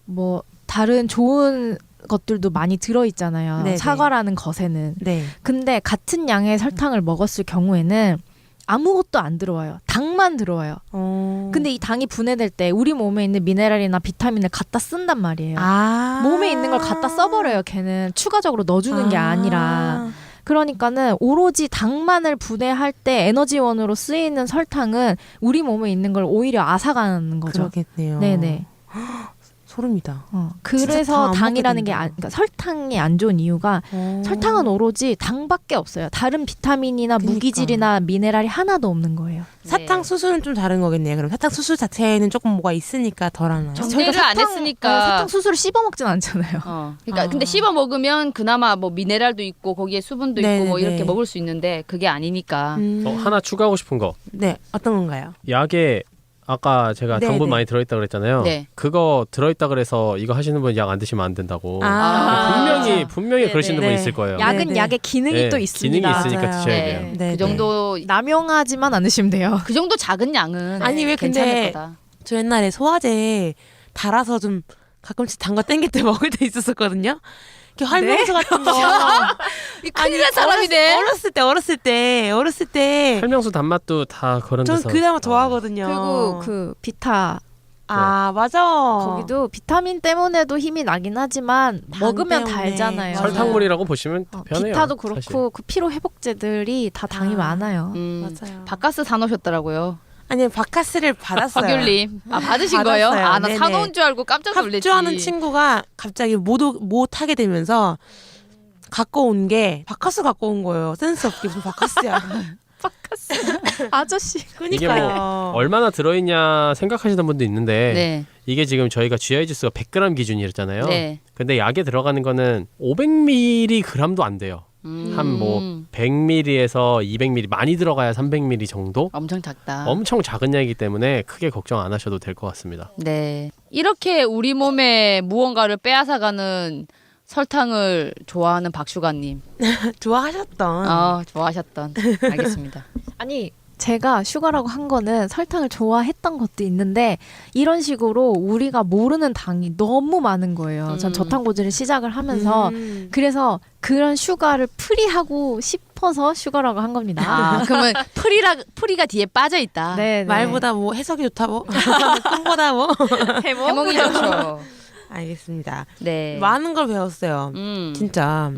뭐 다른 좋은 것들도 많이 들어있잖아요. 네네. 사과라는 것에는. 네. 근데 같은 양의 설탕을 먹었을 경우에는 아무것도 안 들어와요. 당만 들어와요. 근데 이 당이 분해될 때 우리 몸에 있는 미네랄이나 비타민을 갖다 쓴단 말이에요. 몸에 있는 걸 갖다 써버려요. 걔는 추가적으로 넣어주는 게 아니라. 그러니까는 오로지 당만을 분해할 때 에너지원으로 쓰이는 설탕은 우리 몸에 있는 걸 오히려 앗아가는 거죠. 그러겠네요. 네네. 소름이다. 그래서 당 당이라는 게 먹게 그러니까 설탕이 안 좋은 이유가 설탕은 오로지 당밖에 없어요. 다른 비타민이나 그러니까. 무기질이나 미네랄이 하나도 없는 거예요. 사탕 수수는 좀 다른 거겠네요. 그럼 사탕 수수 자체에는 조금 뭐가 있으니까 덜 하나요? 정리를 안 했으니까. 사탕 수수를 씹어 먹진 않잖아요. 그러니까 근데 씹어 먹으면 그나마 뭐 미네랄도 있고 거기에 수분도 있고 뭐 네네네. 이렇게 먹을 수 있는데 그게 아니니까. 하나 추가하고 싶은 거. 네, 어떤 건가요? 약에 아까 제가 네, 당분 네. 많이 들어있다 그랬잖아요. 네. 그거 들어있다 그래서 이거 하시는 분 약 안 드시면 안 된다고. 아. 분명히 네, 그러시는 네. 분 있을 거예요. 약은 네네. 약의 기능이 네, 또 있습니다. 기능이 있으니까 맞아요. 드셔야 네. 돼요. 네, 그 정도 남용하지만 않으시면 돼요. 그 정도 작은 양은 아니, 왜 괜찮을 근데 거다. 저 옛날에 소화제 달아서 좀 가끔씩 단 거 땡길 때 먹을 때 있었었거든요. 이렇게 활명수 같은 거. 이 큰일 날 사람이네. 어렸을 때. 설명수 단맛도 다 그런 전 데서. 그나마 좋아하거든요. 그리고 그 비타 아 맞아. 거기도 비타민 때문에도 힘이 나긴 하지만 당 먹으면 때문에. 달잖아요. 맞아요. 설탕물이라고 보시면 편해요. 비타도 그렇고 사실. 그 피로 회복제들이 다 당이 아. 많아요. 맞아요. 바카스 사놓으셨더라고요. 아니 바카스를 받았어요. 허귤님. 아 받으신 받았어요. 거예요? 아 나 네네. 사놓은 줄 알고 깜짝 놀랐지. 합주하는 친구가 갑자기 못 하게 되면서 갖고 온 게 바카스 갖고 온 거예요. 센스 없게 무슨 바카스야. 아저씨. 이게 뭐 그러니까요. 얼마나 들어있냐 생각하시는 분도 있는데 네. 이게 지금 저희가 GI 지수가 100g 기준이었잖아요. 네. 근데 약에 들어가는 거는 500mg도 안 돼요. 한 뭐 100ml에서 200ml 많이 들어가야 300ml 정도? 엄청 작다. 엄청 작은 약이기 때문에 크게 걱정 안 하셔도 될 것 같습니다. 네. 이렇게 우리 몸에 무언가를 빼앗아가는 설탕을 좋아하는 박슈가님. 좋아하셨던. 좋아하셨던. 알겠습니다. 아니 제가 슈가라고 한 거는 설탕을 좋아했던 것도 있는데 이런 식으로 우리가 모르는 당이 너무 많은 거예요. 전 저탄고지를 시작을 하면서 그래서 그런 슈가를 프리하고 싶어서 슈가라고 한 겁니다. 아, 그러면 프리가 뒤에 빠져 있다. 네, 네. 말보다 뭐 해석이 좋다 뭐. 꿈보다 뭐. 해몽이 좋죠. 알겠습니다. 네. 많은 걸 배웠어요. 진짜.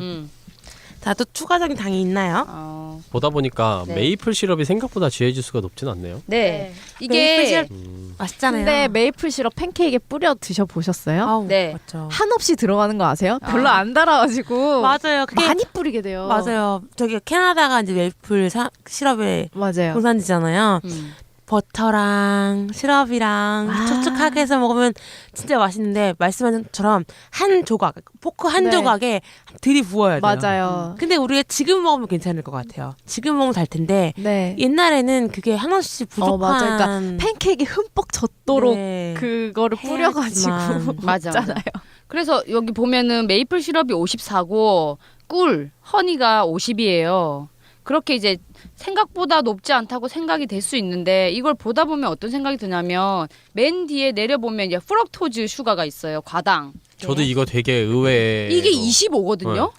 자, 또 추가적인 당이 있나요? 보다 보니까 네. 메이플 시럽이 생각보다 GI 지수가 높진 않네요. 네. 메이플 이게 시럽 맛있잖아요. 근데 메이플 시럽 팬케이크에 뿌려 드셔보셨어요? 아우, 네. 맞죠. 한없이 들어가는 거 아세요? 별로 안 달아가지고 맞아요. 그게 많이 뿌리게 돼요. 맞아요. 저기 캐나다가 이제 메이플 시럽의 맞아요. 공산지잖아요. 버터랑 시럽이랑 아. 촉촉하게 해서 먹으면 진짜 맛있는데 말씀하신 것처럼 한 조각, 포크 한 네. 조각에 들이부어야 돼요. 맞아요. 근데 우리가 지금 먹으면 괜찮을 것 같아요. 지금 먹으면 달 텐데 네. 옛날에는 그게 하나씩 부족한 맞아요. 그러니까 팬케이크에 흠뻑 젖도록 네. 그거를 뿌려가지고 해야지만. 맞아. 먹잖아요. 그래서 여기 보면은 메이플 시럽이 54고 꿀, 허니가 50이에요. 그렇게 이제 생각보다 높지 않다고 생각이 될 수 있는데 이걸 보다 보면 어떤 생각이 드냐면 맨 뒤에 내려보면 이제 프럭토즈 슈가가 있어요. 과당. 저도 이거 되게 의외에 이게 25거든요.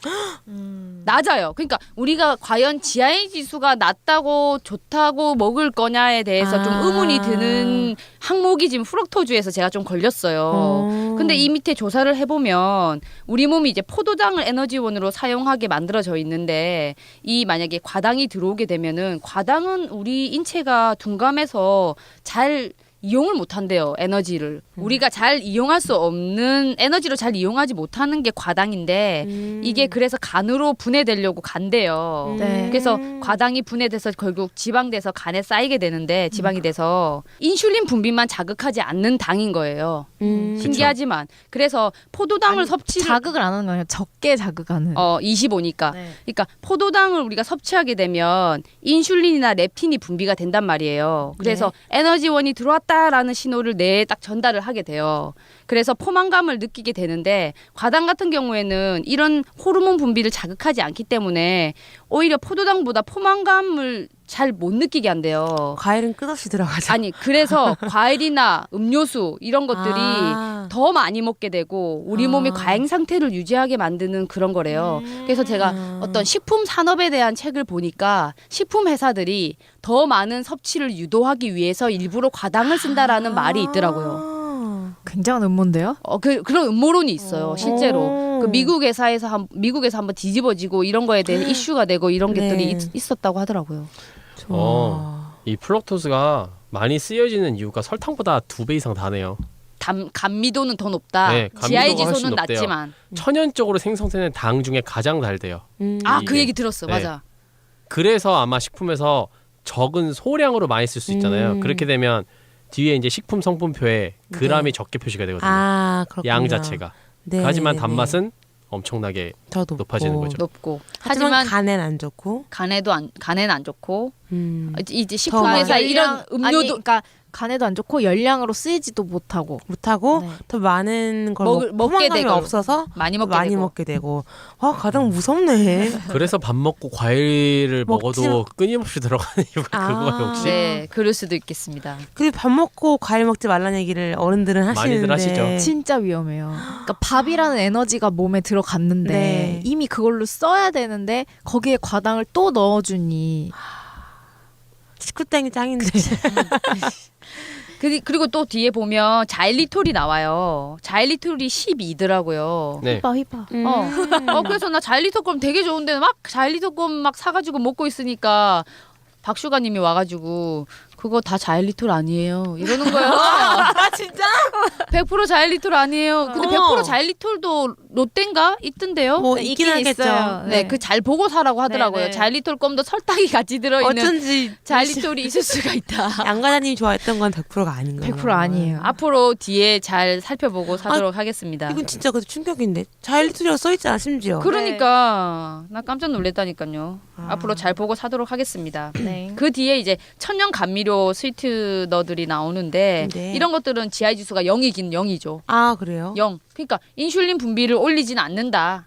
낮아요. 그러니까 우리가 과연 GI 지수가 낮다고 좋다고 먹을 거냐에 대해서 좀 의문이 드는 항목이 지금 프럭토즈에서 제가 좀 걸렸어요. 근데 이 밑에 조사를 해보면 우리 몸이 이제 포도당을 에너지원으로 사용하게 만들어져 있는데 이 만약에 과당이 들어오게 되면은 과당은 우리 인체가 둔감해서 잘 이용을 못한대요. 에너지를. 우리가 잘 이용할 수 없는 에너지로 잘 이용하지 못하는 게 과당인데 이게 그래서 간으로 분해되려고 간대요. 네. 그래서 과당이 분해돼서 결국 지방돼서 간에 쌓이게 되는데 지방이 돼서 인슐린 분비만 자극하지 않는 당인 거예요. 신기하지만 그래서 포도당을 아니, 섭취를 자극을 안 하는 거예요. 적게 자극하는. 25니까. 네. 그러니까 포도당을 우리가 섭취하게 되면 인슐린이나 렙틴이 분비가 된단 말이에요. 그래서 에너지원이 들어왔다라는 신호를 뇌에 딱 전달을 하게 돼요. 그래서 포만감을 느끼게 되는데 과당 같은 경우에는 이런 호르몬 분비를 자극하지 않기 때문에 오히려 포도당보다 포만감을 잘 못 느끼게 한대요. 과일은 끝없이 들어가죠. 아니 그래서 과일이나 음료수 이런 것들이 더 많이 먹게 되고 우리 몸이 과잉 상태를 유지하게 만드는 그런 거래요. 그래서 제가 어떤 식품 산업에 대한 책을 보니까 식품 회사들이 더 많은 섭취를 유도하기 위해서 일부러 과당을 쓴다라는 말이 있더라고요. 굉장한 음모인데요. 그런 음모론이 있어요. 실제로 그 미국 회사에서 미국에서 한번 뒤집어지고 이런 거에 대해 이슈가 되고 이런 네. 것들이 있었다고 하더라고요. 이 플럭토스가 많이 쓰여지는 이유가 설탕보다 2배 이상 다네요. 감미도는 더 높다. 네, 감미도가 GI 훨씬 지수는 높대요. 낮지만. 천연적으로 생성되는 당 중에 가장 달대요. 아, 그 이게. 얘기 들었어. 네. 맞아. 그래서 아마 식품에서 적은 소량으로 많이 쓸 수 있잖아요. 그렇게 되면 뒤에 이제 식품 성분표에 그람이 적게 표시가 되거든요. 그렇군요. 양 자체가. 네, 하지만 네, 단맛은 엄청나게 더 높고. 높아지는 거죠. 높고. 하지만 하지만 간엔 안 좋고. 간에는 안 좋고. 이제 더 식품 많이 회사 이런 아니, 음료도 그러니까 간에도 안 좋고 열량으로 쓰이지도 못하고. 못하고 네. 더 많은 걸 먹게 포만감이 되고. 없어서 많이 먹게 많이 되고. 먹게 되고. 가장 무섭네. 그래서 밥 먹고 과일을 먹지 먹어도 끊임없이 들어가는 이유가 그거예요 혹시? 네, 그럴 수도 있겠습니다. 근데 밥 먹고 과일 먹지 말라는 얘기를 어른들은 하시는데. 많이들 하시죠. 진짜 위험해요. 그러니까 밥이라는 에너지가 몸에 들어갔는데 네. 이미 그걸로 써야 되는데 거기에 과당을 또 넣어주니 식구땡이 짱인데. 그리고 또 뒤에 보면 자일리톨이 나와요. 자일리톨이 12더라고요. 네. 휘바. 그래서 나 자일리톨 되게 좋은데 막 자일리톨 막 사가지고 먹고 있으니까 박슈가님이 와가지고 그거 다 자일리톨 아니에요 이러는 거예요. 아 진짜? 100% 자일리톨 아니에요. 근데 100% 자일리톨도 롯데인가 있던데요. 뭐 네, 있긴 있긴 하겠죠. 있어요. 네, 그 잘 보고 사라고 하더라고요. 네, 네. 자일리톨 껌도 설탕이 같이 들어있는 어쩐지 자일리톨이 있을 수가 있다. 양과장님이 좋아했던 건 100%가 아닌 거예요. 100% 아니에요. 앞으로 뒤에 잘 살펴보고 사도록 하겠습니다. 이건 진짜 그래도 충격인데 자일리톨이라고 써있잖아 심지어. 그러니까 나 깜짝 놀랐다니까요. 아. 앞으로 잘 보고 사도록 하겠습니다. 네. 그 뒤에 이제 천연 감미료 스위트너들이 나오는데 네. 이런 것들은 GI 지수가 0이긴 0이죠. 아 그래요? 0. 그러니까 인슐린 분비를 올리진 않는다.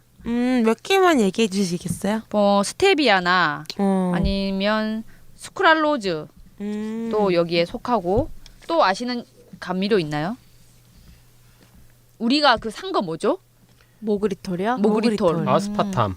몇 개만 얘기해 주시겠어요? 뭐 스테비아나 어. 아니면 수크랄로즈 또 여기에 속하고 또 아시는 감미료 있나요? 우리가 그 산 거 뭐죠? 모그리톨이요? 모그리톨, 아스파탐.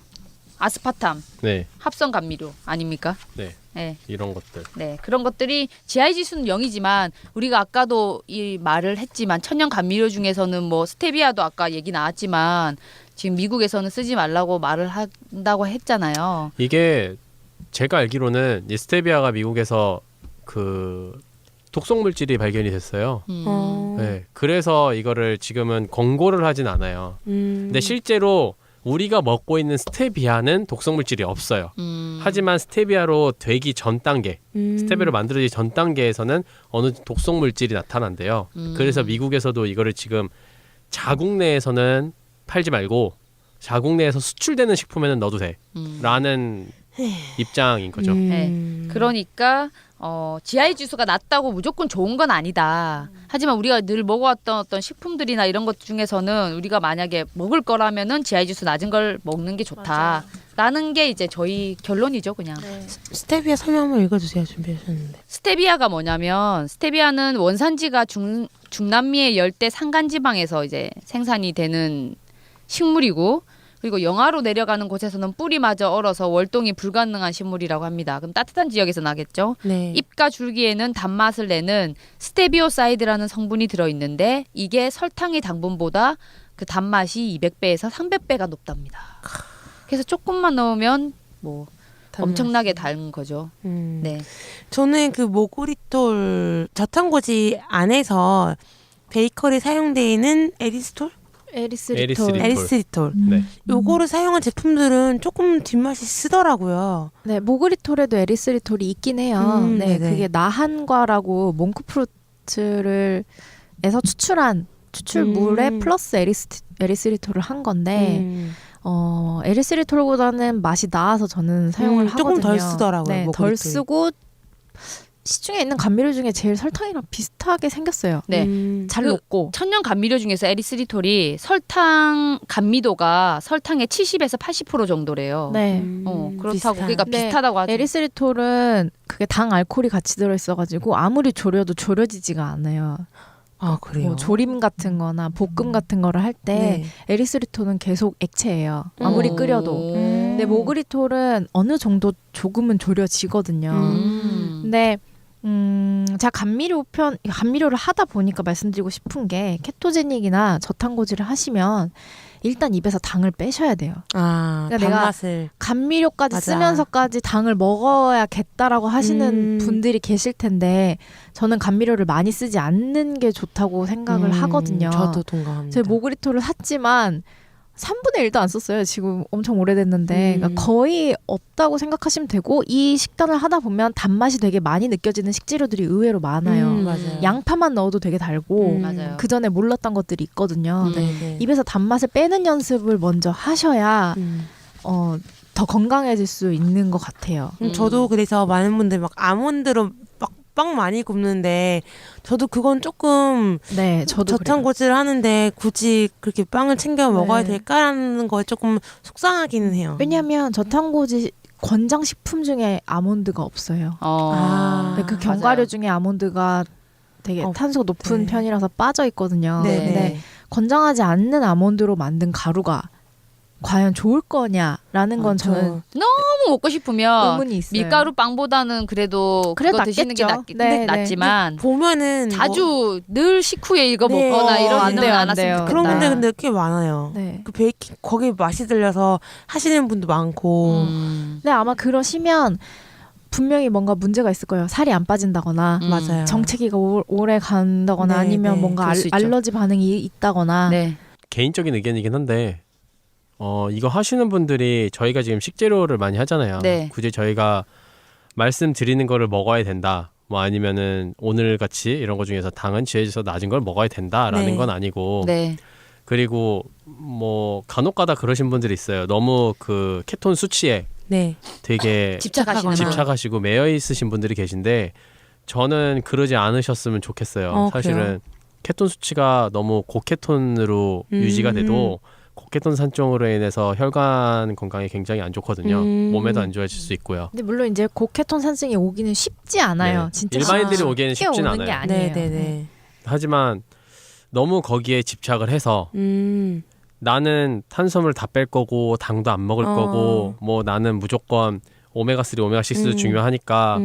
아스파탐, 네. 합성 감미료 아닙니까? 네. 네. 이런 것들. 네, 그런 것들이 GI 지수는 0이지만 우리가 아까도 이 말을 했지만 천연 감미료 중에서는 뭐 스테비아도 아까 얘기 나왔지만 지금 미국에서는 쓰지 말라고 말을 한다고 했잖아요. 이게 제가 알기로는 이 스테비아가 미국에서 그 독성 물질이 발견이 됐어요. 네. 그래서 이거를 지금은 권고를 하진 않아요. 근데 실제로 우리가 먹고 있는 스테비아는 독성 물질이 없어요. 하지만 스테비아로 되기 전 단계, 스테비아로 만들어지기 전 단계에서는 어느 독성 물질이 나타난대요. 그래서 미국에서도 이거를 지금 자국 내에서는 팔지 말고 자국 내에서 수출되는 식품에는 넣어도 돼라는 입장인 거죠. 네. 그러니까 GI 지수가 낮다고 무조건 좋은 건 아니다. 하지만 우리가 늘 먹어왔던 어떤 식품들이나 이런 것 중에서는 우리가 만약에 먹을 거라면은 GI 지수 낮은 걸 먹는 게 좋다라는 게 이제 저희 결론이죠, 그냥. 네. 스테비아 설명 한번 읽어주세요. 준비하셨는데. 스테비아가 뭐냐면 스테비아는 원산지가 중남미의 열대 산간지방에서 이제 생산이 되는 식물이고 그리고 영하로 내려가는 곳에서는 뿌리마저 얼어서 월동이 불가능한 식물이라고 합니다. 그럼 따뜻한 지역에서 나겠죠? 네. 잎과 줄기에는 단맛을 내는 스테비오사이드라는 성분이 들어있는데 이게 설탕의 당분보다 그 단맛이 200배에서 300배가 높답니다. 그래서 조금만 넣으면 뭐 엄청나게 달 거죠. 네. 저는 그 모그리톨 저탄고지 안에서 베이커리에 사용되어 있는 에리스톨? 에리스리톨. 에리스리톨. 네. 요거를 사용한 제품들은 조금 뒷맛이 쓰더라고요. 네, 모그리톨에도 에리스리톨이 있긴 해요. 네, 네네. 그게 나한과라고 몽크프루트를 에서 추출한 추출물에 플러스 에리스리톨을 한 건데 에리스리톨보다는 맛이 나아서 저는 사용을 하거든요. 조금 덜 쓰더라고요, 네, 모그리톨이. 덜 쓰고 시중에 있는 감미료 중에 제일 설탕이랑 비슷하게 생겼어요. 네. 잘 그 녹고. 천연 감미료 중에서 에리스리톨이 설탕 감미도가 설탕의 70에서 80% 정도래요. 네. 그렇다고 비슷한. 그러니까 네, 비슷하다고 하죠. 에리스리톨은 그게 당 알코올이 같이 들어있어가지고 아무리 졸여도 졸여지지가 않아요. 아 그래요? 뭐 조림 같은 거나 볶음 같은 거를 할 때 네. 에리스리톨은 계속 액체예요. 아무리 끓여도. 근데 모그리톨은 어느 정도 조금은 졸여지거든요. 근데 제가 감미료를 하다 보니까 말씀드리고 싶은 게 케토제닉이나 저탄고지를 하시면 일단 입에서 당을 빼셔야 돼요. 아 그러니까 내가 단맛을. 감미료까지 맞아. 쓰면서까지 당을 먹어야겠다라고 하시는 분들이 계실 텐데 저는 감미료를 많이 쓰지 않는 게 좋다고 생각을 하거든요. 저도 동감합니다. 제 모그리톨을 샀지만 3분의 1도 안 썼어요. 지금 엄청 오래됐는데 그러니까 거의 없다고 생각하시면 되고 이 식단을 하다 보면 단맛이 되게 많이 느껴지는 식재료들이 의외로 많아요. 맞아요. 양파만 넣어도 되게 달고 맞아요. 그 전에 몰랐던 것들이 있거든요. 네. 입에서 단맛을 빼는 연습을 먼저 하셔야 더 건강해질 수 있는 것 같아요. 저도 그래서 많은 분들 막 아몬드로 막 빵 많이 굽는데 저도 그건 조금 네, 저도 그래요. 저탄고지를 하는데 굳이 그렇게 빵을 챙겨 먹어야 네. 될까라는 거에 조금 속상하기는 해요. 왜냐하면 저탄고지 권장식품 중에 아몬드가 없어요. 아, 그 견과류 중에 아몬드가 되게 탄소 높은 네. 편이라서 빠져 있거든요. 네. 근데 권장하지 않는 아몬드로 만든 가루가 과연 좋을 거냐라는 건 맞죠. 저는 너무 먹고 싶으면 의문이 있어요. 밀가루 빵보다는 그래도 그래도 그거 드시는 게 낫겠죠. 네, 네. 낫지만 보면은 자주 늘 식후에 이거 네. 먹거나 안 이러지는 돼요, 안 않았으면 돼요. 좋겠다. 그런 분들 근데 꽤 많아요. 네. 그 베이킹 거기에 맛이 들려서 하시는 분도 많고. 근데 아마 그러시면 분명히 뭔가 문제가 있을 거예요. 살이 안 빠진다거나 맞아요. 정체기가 오래 간다거나 네, 아니면 네. 뭔가 그럴 수 있죠. 알러지 반응이 있다거나 네. 개인적인 의견이긴 한데 이거 하시는 분들이 저희가 지금 식재료를 많이 하잖아요. 네. 굳이 저희가 말씀드리는 거를 먹어야 된다. 뭐 아니면은 오늘 같이 이런 거 중에서 당은 지혜에서 낮은 걸 먹어야 된다라는 네. 건 아니고 네. 그리고 뭐 간혹가다 그러신 분들이 있어요. 너무 그 케톤 수치에 네. 되게 집착하시는 집착하시고 매여 있으신 분들이 계신데 저는 그러지 않으셨으면 좋겠어요. 사실은 그래요? 케톤 수치가 너무 고케톤으로 유지가 돼도 고케톤 산정으로 인해서 혈관 건강에 굉장히 안 좋거든요. 몸에도 안 좋아질 수 있고요. 근데 물론 이제 고케톤 산증이 오기는 쉽지 않아요. 네. 진짜 일반인들이 쉽게 오기에는 쉽진 오는 게 않아요. 아니에요. 네네네. 하지만 너무 거기에 집착을 해서 나는 탄수화물 다 뺄 거고 당도 안 먹을 거고 뭐 나는 무조건 오메가3, 오메가6도 중요하니까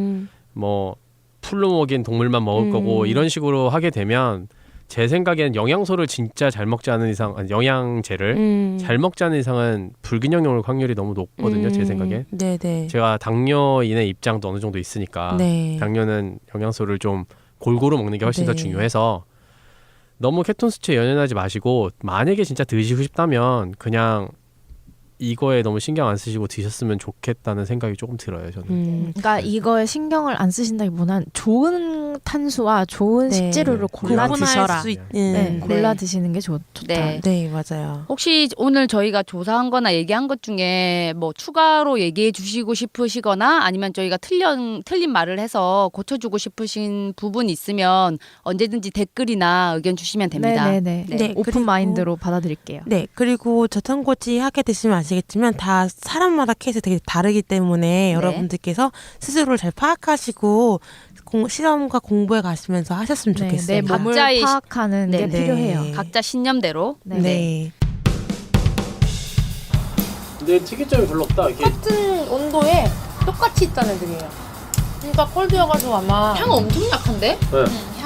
뭐 풀로 먹인 동물만 먹을 거고 이런 식으로 하게 되면 제 생각에는 영양소를 진짜 잘 먹지 않은 이상 아니, 영양제를 잘 먹지 않은 이상은 불균형이 올 확률이 너무 높거든요. 제 생각에. 네네. 제가 당뇨인의 입장도 어느 정도 있으니까 네. 당뇨는 영양소를 좀 골고루 먹는 게 훨씬 더 네. 중요해서 너무 케톤 수치에 연연하지 마시고 만약에 진짜 드시고 싶다면 그냥 이거에 너무 신경 안 쓰시고 드셨으면 좋겠다는 생각이 조금 들어요. 저는. 그러니까 이거에 신경을 안 쓰신다기보다는 좋은 탄수와 좋은 네. 식재료를 골라 구분할 드셔라. 수 있는. 네, 골라 네. 드시는 게 좋다. 네. 네, 맞아요. 혹시 오늘 저희가 조사한 거나 얘기한 것 중에 뭐 추가로 얘기해 주시고 싶으시거나 아니면 저희가 틀린 말을 해서 고쳐주고 싶으신 부분 있으면 언제든지 댓글이나 의견 주시면 됩니다. 네네네. 네, 오픈 그리고- 마인드로 받아들일게요. 네, 그리고 저탄고지 하게 되시면 아시겠지만 다 사람마다 케이스 되게 다르기 때문에 여러분들께서 스스로를 잘 파악하시고 실험과 공부에 가시면서 하셨으면 네, 좋겠어요. 내 몸을 각자의 파악하는 게 네, 네. 필요해요. 각자 신념대로. 네. 네. 근데 특이점이 별로 없다. 이게 같은 온도에 똑같이 있다는 애들이에요. 그러니까 콜드여가지고 아마 향 엄청 약한데? 네.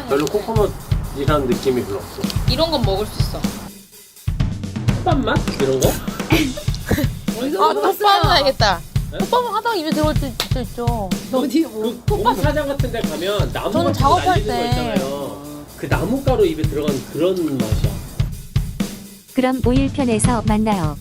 별로 코코넛이라는 느낌이 별로 없어. 이런 건 먹을 수 있어. 햇밥맛 이런 거? 톱밥은 알겠다. 톱밥은 하다가 입에 들어올 수 있죠. 그 공사장 같은 데 가면 나무 저는 같은 거 작업할 날리는 때. 거 있잖아요. 그 나무가루 입에 들어간 그런 맛이야. 그럼 5일 편에서 만나요.